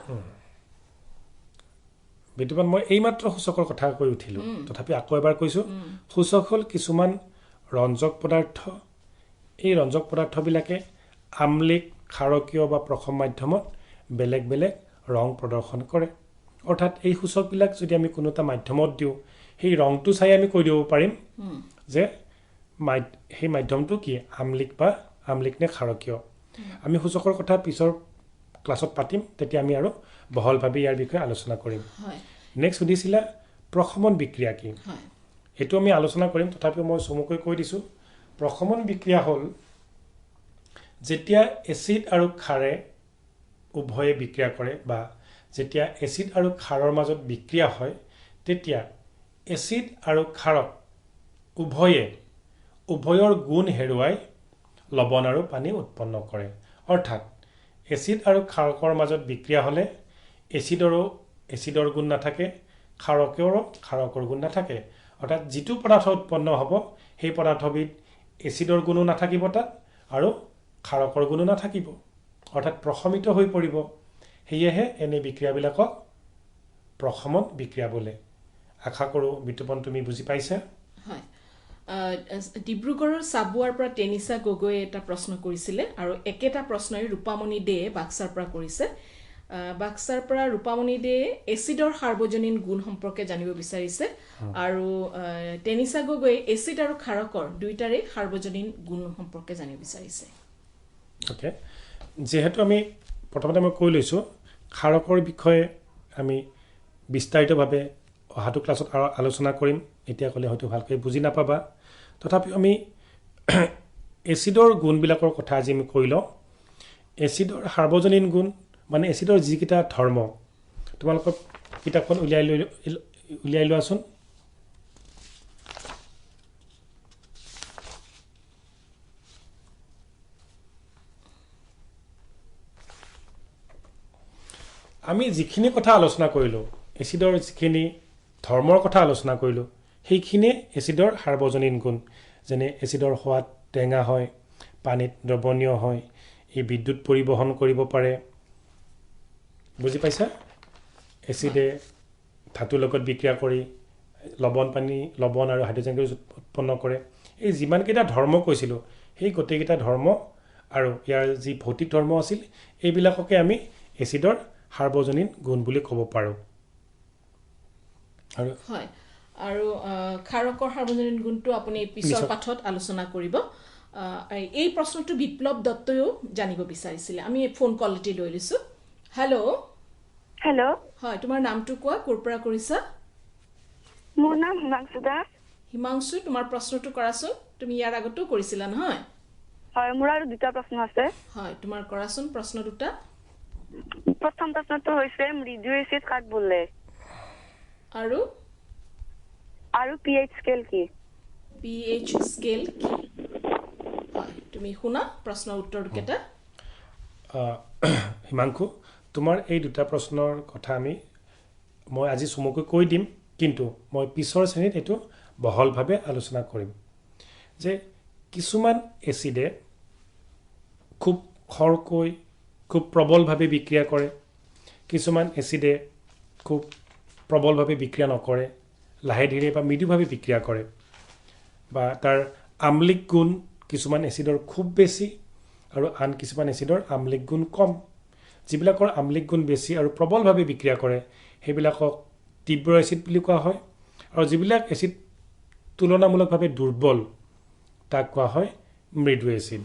বিতুপন, মই এইমাত্ৰ সূচকৰ কথা কৈ উঠিলোঁ, তথাপি আকৌ এবাৰ কৈছোঁ। সূচক হ'ল কিছুমান ৰঞ্জক পদাৰ্থ। এই ৰঞ্জক পদাৰ্থবিলাকে আম্লিক, ক্ষাৰকীয় বা প্ৰশম মাধ্যমত বেলেগ বেলেগ ৰং প্ৰদৰ্শন কৰে। অৰ্থাৎ এই সূচকবিলাক যদি আমি কোনো এটা মাধ্যমত দিওঁ, সেই ৰংটো চাই আমি কৈ দিব পাৰিম যে সেই মাধ্যমটো কি, আম্লিক নে ক্ষাৰকীয়। আমি সূচকৰ কথা পিছৰ ক্লাছত পাতিম, তেতিয়া আমি আৰু বহলভাৱে ইয়াৰ বিষয়ে আলোচনা কৰিম। নেক্সট সুধিছিলা প্ৰশমন বিক্ৰিয়া কি? এইটো আমি আলোচনা কৰিম, তথাপিও মই চমুকৈ কৈ দিছোঁ। প্ৰশমন বিক্ৰিয়া হ'ল যেতিয়া এচিড আৰু ক্ষাৰে উভয়ে বিক্ৰিয়া কৰে, বা যেতিয়া এচিড আৰু ক্ষাৰৰ মাজত বিক্ৰিয়া হয়, তেতিয়া এচিড আৰু ক্ষাৰক উভয়ৰ গুণ হেৰুৱাই লৱণ আৰু পানী উৎপন্ন কৰে। অৰ্থাৎ এচিড আৰু ক্ষাৰকৰ মাজত বিক্ৰিয়া হ'লে এচিডৰ গুণ নাথাকে, ক্ষাৰকৰ গুণ নাথাকে। অৰ্থাৎ যিটো পদাৰ্থ উৎপন্ন হ'ব সেই পদাৰ্থবিধ এচিডৰ গুণো নাথাকিব তাত, আৰু ক্ষাৰকৰ গুণো নাথাকিব, অৰ্থাৎ প্ৰশমিত হৈ পৰিব। সেয়েহে এনে বিক্ৰিয়াবিলাকক প্ৰশমন বিক্ৰিয়া বোলে। আশা কৰোঁ বিতুপন তুমি বুজি পাইছা। হয়, ডিব্ৰুগড়ৰ চাবুৱাৰ পৰা টেনিছা গগৈয়ে এটা প্ৰশ্ন কৰিছিলে, আৰু একেটা প্ৰশ্নই ৰূপামণি দে বাক্সাৰ পৰা কৰিছে। বাক্সাৰ পৰা ৰূপামণি দে এচিডৰ সাৰ্বজনীন গুণ সম্পৰ্কে জানিব বিচাৰিছে, আৰু টেনিছা গগৈয়ে এচিড আৰু ক্ষাৰকৰ দুয়োটাৰে সাৰ্বজনীন গুণ সম্পৰ্কে জানিব বিচাৰিছে। অ'কে, যিহেতু আমি প্ৰথমতে মই কৈ লৈছোঁ, ক্ষাৰকৰ বিষয়ে আমি বিস্তাৰিতভাৱে অহাটো ক্লাছত আলোচনা কৰিম। এতিয়া ক'লে হয়তো ভালকৈ বুজি নাপাবা, তথাপিও আমি এচিডৰ গুণবিলাকৰ কথা আজি আমি কৈ লওঁ। এচিডৰ সাৰ্বজনীন গুণ মানে এচিডৰ যিকেইটা ধৰ্ম, তোমালোকৰ কিতাপখন উলিয়াই লোৱাচোন। আমি যিখিনি কথা আলোচনা কৰিলোঁ, এচিডৰ যিখিনি ধৰ্মৰ কথা আলোচনা কৰিলোঁ, সেইখিনিয়ে এচিডৰ সাৰ্বজনীন গুণ। যেনে এচিডৰ সোৱাদ টেঙা হয়, পানীত দ্ৰৱণীয় হয়, ই বিদ্যুৎ পৰিবহণ কৰিব পাৰে। বুজি পাইছা? এচিডে ধাতুৰ লগত বিক্ৰিয়া কৰি লৱণ আৰু হাইড্ৰজেন গেছ উৎপন্ন কৰে। এই যিমানকেইটা ধৰ্ম কৈছিলোঁ, সেই গোটেইকেইটা ধৰ্ম আৰু ইয়াৰ যি ভৌতিক ধৰ্ম আছিল, এইবিলাককে আমি এচিডৰ সাৰ্বজনীন গুণ বুলি ক'ব পাৰোঁ। হয়, আৰু ক্ষাৰকৰ সাৰ্বজনীন গুণটো আপুনি পিছৰ পাঠত আলোচনা কৰিব। এই প্ৰশ্নটো বিপ্লৱ দত্তয়ো জানিব বিচাৰিছিলে। আমি ফোন কল এটি লৈ লৈছোঁ। হেল্ল'। হয়, তোমাৰ নামটো কোৱা, ক'ৰ পৰা কৰিছা? মোৰ নাম হিমাংশু দাস। হিমাংশু, তোমাৰ প্ৰশ্নটো কৰাচোন। তুমি ইয়াৰ আগতেও কৰিছিলা নহয়? হয়, মোৰ আৰু দুটা প্ৰশ্ন আছে। হয়, তোমাৰ কৰাচোন প্ৰশ্ন দুটা। প্ৰথম প্ৰশ্নটো হৈছে মৃদু এচিড কাক বোলে? আৰু pH স্কেল কি? pH স্কেল কি? হয়, তুমি শুনা প্ৰশ্নৰ উত্তৰকেইটা। হিমাংশু, তোমাৰ এই দুটা প্ৰশ্নৰ কথা মই আজি চমুকৈ কৈ দিম, কিন্তু মই পিছৰ শ্ৰেণীত এইটো বহলভাৱে আলোচনা কৰিম। যে কিছুমান এচিডে খুব খৰকৈ, খুব প্ৰবলভাৱে বিক্ৰিয়া কৰে, কিছুমান এচিডে খুব প্ৰবলভাৱে বিক্ৰিয়া নকৰে, লাহে ধীৰে বা মৃদুভাৱে বিক্ৰিয়া কৰে, বা তাৰ আম্লিক গুণ কিছুমান এচিডৰ খুব বেছি আৰু আন কিছুমান এচিডৰ আম্লিক গুণ কম। যিবিলাকৰ আম্লিক গুণ বেছি আৰু প্ৰবলভাৱে বিক্ৰিয়া কৰে সেইবিলাকক তীব্ৰ এচিড বুলি কোৱা হয়, আৰু যিবিলাক এচিড তুলনামূলকভাৱে দুৰ্বল তাক কোৱা হয় মৃদু এচিড।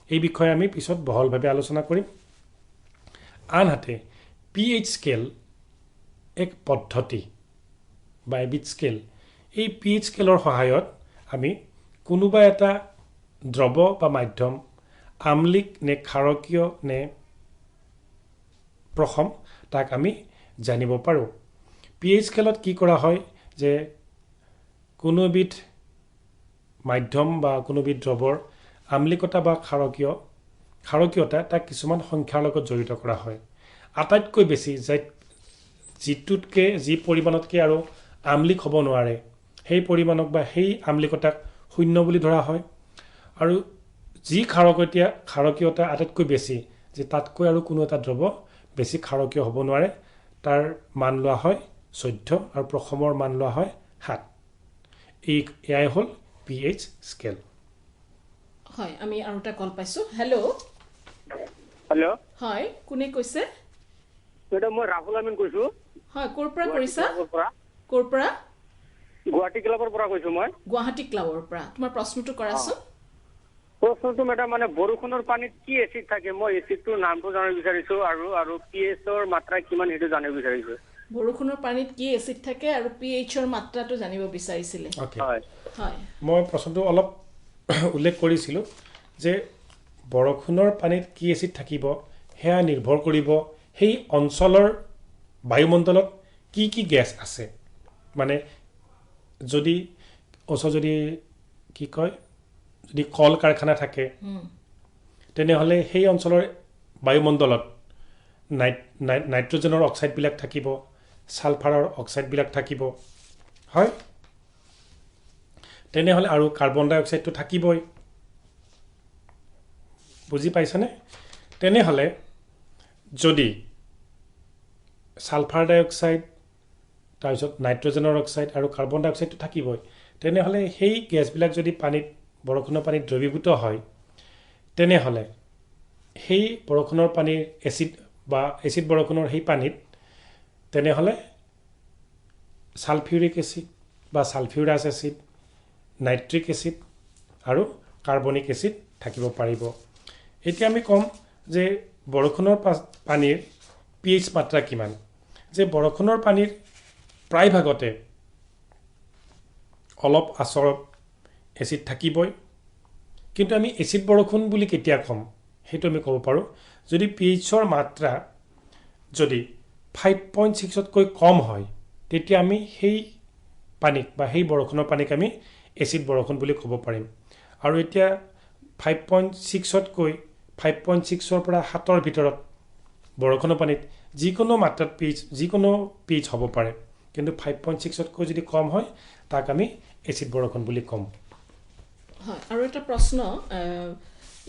এই বিষয়ে আমি পিছত বহলভাৱে আলোচনা কৰিম। আনহাতে pH স্কেল এক পদ্ধতি বা এবিধ স্কেল। এই pH স্কেলৰ সহায়ত আমি কোনোবা এটা দ্ৰৱ বা মাধ্যম আম্লিক নে ক্ষাৰকীয় নে প্ৰসম তাক আমি জানিব পাৰোঁ। pH স্কেলত কি কৰা হয় যে কোনো এবিধ মাধ্যম বা কোনো এবিধ দ্ৰৱৰ আম্লিকতা বা ক্ষাৰকীয়তা তাক কিছুমান সংখ্যাৰ লগত জড়িত কৰা হয়। আটাইতকৈ বেছি যি পৰিমাণতকৈ আৰু আম্লিক হ'ব নোৱাৰে সেই পৰিমাণক বা সেই আম্লিকতাক 0 বুলি ধৰা হয়, আৰু যি ক্ষাৰকীয়তা আটাইতকৈ বেছি যে তাতকৈ আৰু কোনো এটা দ্ৰৱ বেছি ক্ষাৰকীয় হ'ব নোৱাৰে তাৰ মান লোৱা হয় 14 আৰু প্ৰসমৰ মান লোৱা হয় 7। এয়াই হ'ল pH স্কেল। হয়, আমি আৰু এটা কল পাইছোঁ। হেল্ল'। হেল্ল'। হয়, কোনে কৈছে? মেডাম মই ৰাহুল আমিন কৈছোঁ। হয়, ক'ৰ পৰা কৰিছা? পৰা ক'ৰ পৰা? গুৱাহাটী ক্লাবৰ পৰা কৈছোঁ মই। গুৱাহাটী ক্লাবৰ পৰা। তোমাৰ প্ৰশ্নটো কৰাচোন। প্ৰশ্নটো মেডাম মানে বৰষুণৰ পানীত কি এচিড থাকে, মই এচিডটোৰ নামটো জানিব বিচাৰিছোঁ আৰু pH-ৰ মাত্ৰা কিমান সেইটো জানিব বিচাৰিছোঁ। বৰষুণৰ পানীত কি এচিড থাকে আৰু pH-ৰ মাত্ৰাটো জানিব বিচাৰিছিলে। হয়। হয়। মই প্ৰশ্নটো অলপ উল্লেখ কৰিছিলোঁ যে বৰষুণৰ পানীত কি এচিড থাকিব সেয়া নিৰ্ভৰ কৰিব সেই অঞ্চলৰ বায়ুমণ্ডলত কি কি গেছ আছে। মানে যদি কি কয় যদি কল কাৰখানা থাকে তেনেহ'লে সেই অঞ্চলৰ বায়ুমণ্ডলত নাইট্ৰজেনৰ অক্সাইডবিলাক থাকিব, ছালফাৰৰ অক্সাইডবিলাক থাকিব, হয়। তেনেহ'লে আৰু কাৰ্বন ডাই অক্সাইডটো থাকিবই। বুজি পাইছানে? তেনেহ'লে যদি ছালফাৰ ডাই অক্সাইড তাৰপিছত নাইট্ৰজেনৰ অক্সাইড আৰু কাৰ্বন ডাই অক্সাইডটো থাকিবই, তেনেহ'লে সেই গেছবিলাক যদি বৰষুণৰ পানীত দ্ৰৱীভূত হয় তেনেহ'লে সেই বৰষুণৰ পানীৰ এচিড বৰষুণৰ সেই পানীত তেনেহ'লে ছালফিউৰিক এচিড বা ছালফিউৰাছ এচিড, নাইট্ৰিক এচিড আৰু কাৰ্বনিক এচিড থাকিব পাৰিব। এতিয়া আমি ক'ম যে বৰষুণৰ পানীৰ pH মাত্ৰা কিমান। যে বৰষুণৰ পানীৰ প্ৰায়ভাগতে অলপ আচৰ এচিড থাকিবই, কিন্তু আমি এচিড বৰষুণ বুলি কেতিয়া ক'ম সেইটো আমি ক'ব পাৰোঁ যদি pH-ৰ মাত্ৰা যদি 5.6তকৈ কম হয় তেতিয়া আমি সেই পানীক বা সেই বৰষুণৰ পানীক আমি এচিড বৰষুণ বুলি ক'ব পাৰিম। আৰু এতিয়া 5.6ৰ পৰা 7ৰ ভিতৰত বৰষুণৰ পানীত যিকোনো মাত্ৰাত যিকোনো pH হ'ব পাৰে, কিন্তু 5.6তকৈ যদি কম হয় তাক আমি এচিড বৰষুণ বুলি ক'ম। হয়, আৰু এটা প্ৰশ্ন,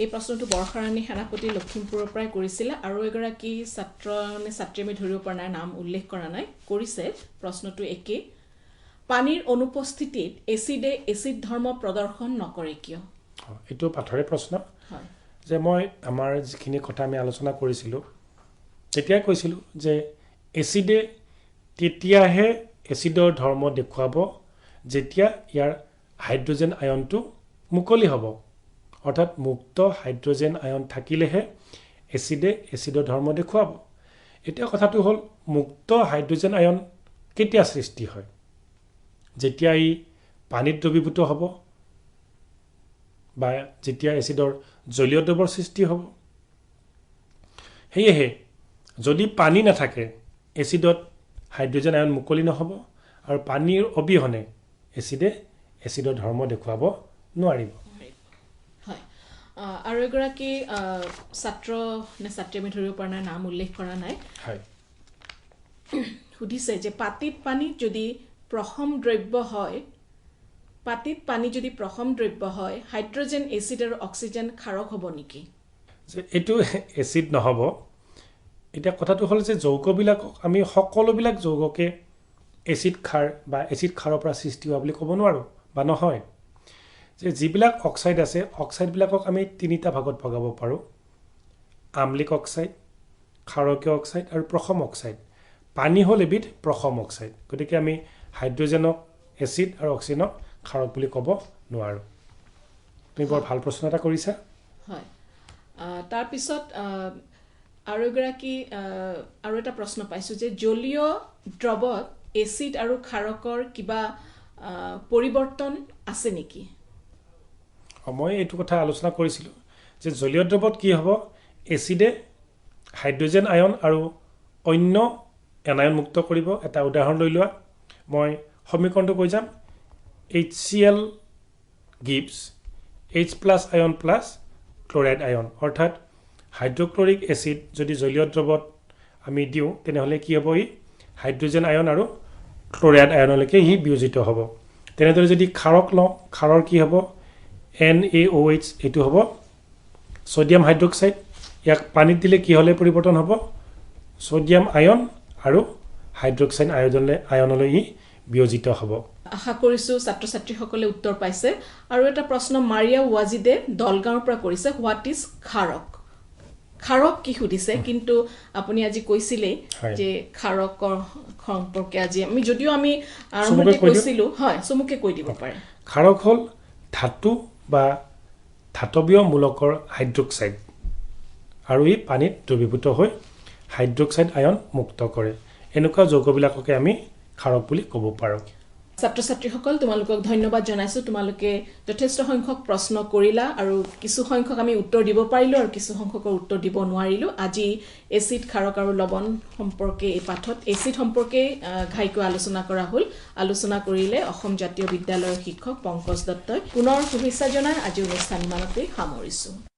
এই প্ৰশ্নটো বৰ্ষাৰাণী সেনাপতি লখিমপুৰৰ পৰাই কৰিছিলে, আৰু এগৰাকী ছাত্ৰ নে ছাত্ৰী আমি ধৰিব পৰা নাই, নাম উল্লেখ কৰা নাই, কৰিছে। প্ৰশ্নটো একেই, পানীৰ অনুপস্থিতিত এচিডে এচিড ধৰ্ম প্ৰদৰ্শন নকৰে কিয়? এইটো পাঠৰে প্ৰশ্ন। হয়। যে মই আমাৰ যিখিনি কথা আমি আলোচনা কৰিছিলোঁ তেতিয়াই কৈছিলোঁ যে এচিডে তেতিয়াহে এচিডৰ ধৰ্ম দেখুৱাব যেতিয়া ইয়াৰ হাইড্ৰজেন আয়নটো মুকলি হ'ব, অৰ্থাৎ মুক্ত হাইড্ৰজেন আয়ন থাকিলেহে এচিডে এচিডৰ ধৰ্ম দেখুৱাব। এতিয়া কথাটো হ'ল মুক্ত হাইড্ৰজেন আয়ন কেতিয়া সৃষ্টি হয়? যেতিয়া ই পানীত দ্ৰৱীভূত হ'ব বা যেতিয়া এচিডৰ জলীয় দ্ৰৱৰ সৃষ্টি হ'ব। সেয়েহে যদি পানী নাথাকে এচিডত হাইড্ৰজেন আয়ন মুকলি নহ'ব, আৰু পানীৰ অবিহনে এচিডে এচিডৰ ধৰ্ম দেখুৱাব নোৱাৰিব। হয়, আৰু এগৰাকী ছাত্ৰ নে ছাত্ৰী আমি ধৰিব পৰা নাই, নাম উল্লেখ কৰা নাই, হয়, সুধিছে যে পানীত পানী যদি প্ৰসম দ্ৰব্য হয় হাইড্ৰজেন এচিড আৰু অক্সিজেন ক্ষাৰক হ'ব নেকি? যে এইটো এচিড নহ'ব। এতিয়া কথাটো হ'ল যে যৌগবিলাকক আমি সকলোবিলাক যৌগকে এচিড ক্ষাৰ বা এচিড ক্ষাৰৰ পৰা সৃষ্টি হোৱা বুলি ক'ব নোৱাৰোঁ বা নহয় যে যিবিলাক অক্সাইড আছে অক্সাইডবিলাকক আমি তিনিটা ভাগত ভগাব পাৰোঁ আম্লিক অক্সাইড ক্ষাৰকীয় অক্সাইড আৰু প্ৰথম অক্সাইড পানী হ'ল এবিধ প্ৰথম অক্সাইড গতিকে আমি হাইড্ৰজেনক এচিড আৰু অক্সিজেনক ক্ষাৰক বুলি ক'ব নোৱাৰোঁ তুমি বৰ ভাল প্ৰশ্ন এটা কৰিছা হয় তাৰপিছত আৰু এগৰাকী আৰু এটা প্ৰশ্ন পাইছোঁ যে জলীয় দ্ৰৱত এচিড আৰু ক্ষাৰকৰ কিবা পৰিৱৰ্তন আছে নেকি মই এইটো কথা আলোচনা কৰিছিলোঁ যে জলীয় দ্ৰৱত কি হ'ব এচিডে হাইড্ৰজেন আয়ন আৰু অন্য এনায়ন মুক্ত কৰিব এটা উদাহৰণ লৈ লোৱা মই সমীকৰণটো কৈ যাম HCl gives H+ আয়ন প্লাছ ক্লৰাইড আয়ন অৰ্থাৎ হাইড্ৰক্লৰিক এচিড যদি জলীয় দ্ৰৱত আমি দিওঁ তেনেহ'লে কি হ'ব ই হাইড্ৰজেন আয়ন আৰু ক্লৰাইড আয়নলৈকে ই বিয়োজিত হ'ব তেনেদৰে যদি ক্ষাৰক লওঁ ক্ষাৰৰ কি হ'ব NaOH এইটো হ'ব সোডিয়াম হাইড্ৰক্সাইড ইয়াক পানীত দিলে কি হ'লে পৰিৱৰ্তন হ'ব সোডিয়াম আয়ন আৰু হাইড্ৰক্সাইড আয়নলৈ ই বিয়োজিত হ'ব আশা কৰিছোঁ ছাত্ৰ ছাত্ৰীসকলে উত্তৰ পাইছে আৰু এটা প্ৰশ্ন মাৰিয়া ৱাজিদে দলগাঁৱৰ পৰা কৰিছে হোৱাট ইজ ক্ষাৰক ক্ষাৰক কি সুধিছে কিন্তু আপুনি আজি কৈছিলে যে ক্ষাৰকৰ সম্পৰ্কে আজি আমি যদিও আমি আৰম্ভণিতে কৈছিলোঁ হয় চমুকে কৈ দিব পাৰে ক্ষাৰক হ'ল ধাতু বা ধাতৱীয় মূলকৰ হাইড্ৰক্সাইড আৰু ই পানীত দ্ৰৱীভূত হৈ হাইড্ৰক্সাইড আয়ন মুক্ত কৰে এনেকুৱা যৌগবিলাককে আমি ক্ষাৰক বুলি ক'ব পাৰোঁ ছাত্ৰ ছাত্ৰীসকল তোমালোকক ধন্যবাদ জনাইছোঁ তোমালোকে যথেষ্ট সংখ্যক প্ৰশ্ন কৰিলা আৰু কিছু সংখ্যক আমি উত্তৰ দিব পাৰিলোঁ আৰু কিছু সংখ্যকৰ উত্তৰ দিব নোৱাৰিলোঁ আজি এচিড ক্ষাৰক আৰু লৱণ সম্পৰ্কে এই পাঠত এচিড সম্পৰ্কে ঘাইকৈ আলোচনা কৰা হ'ল আলোচনা কৰিলে অসম জাতীয় বিদ্যালয়ৰ শিক্ষক পংকজ দত্তই পুনৰ শুভেচ্ছা জনাই আজি অনুষ্ঠান ইমানতে সামৰিছোঁ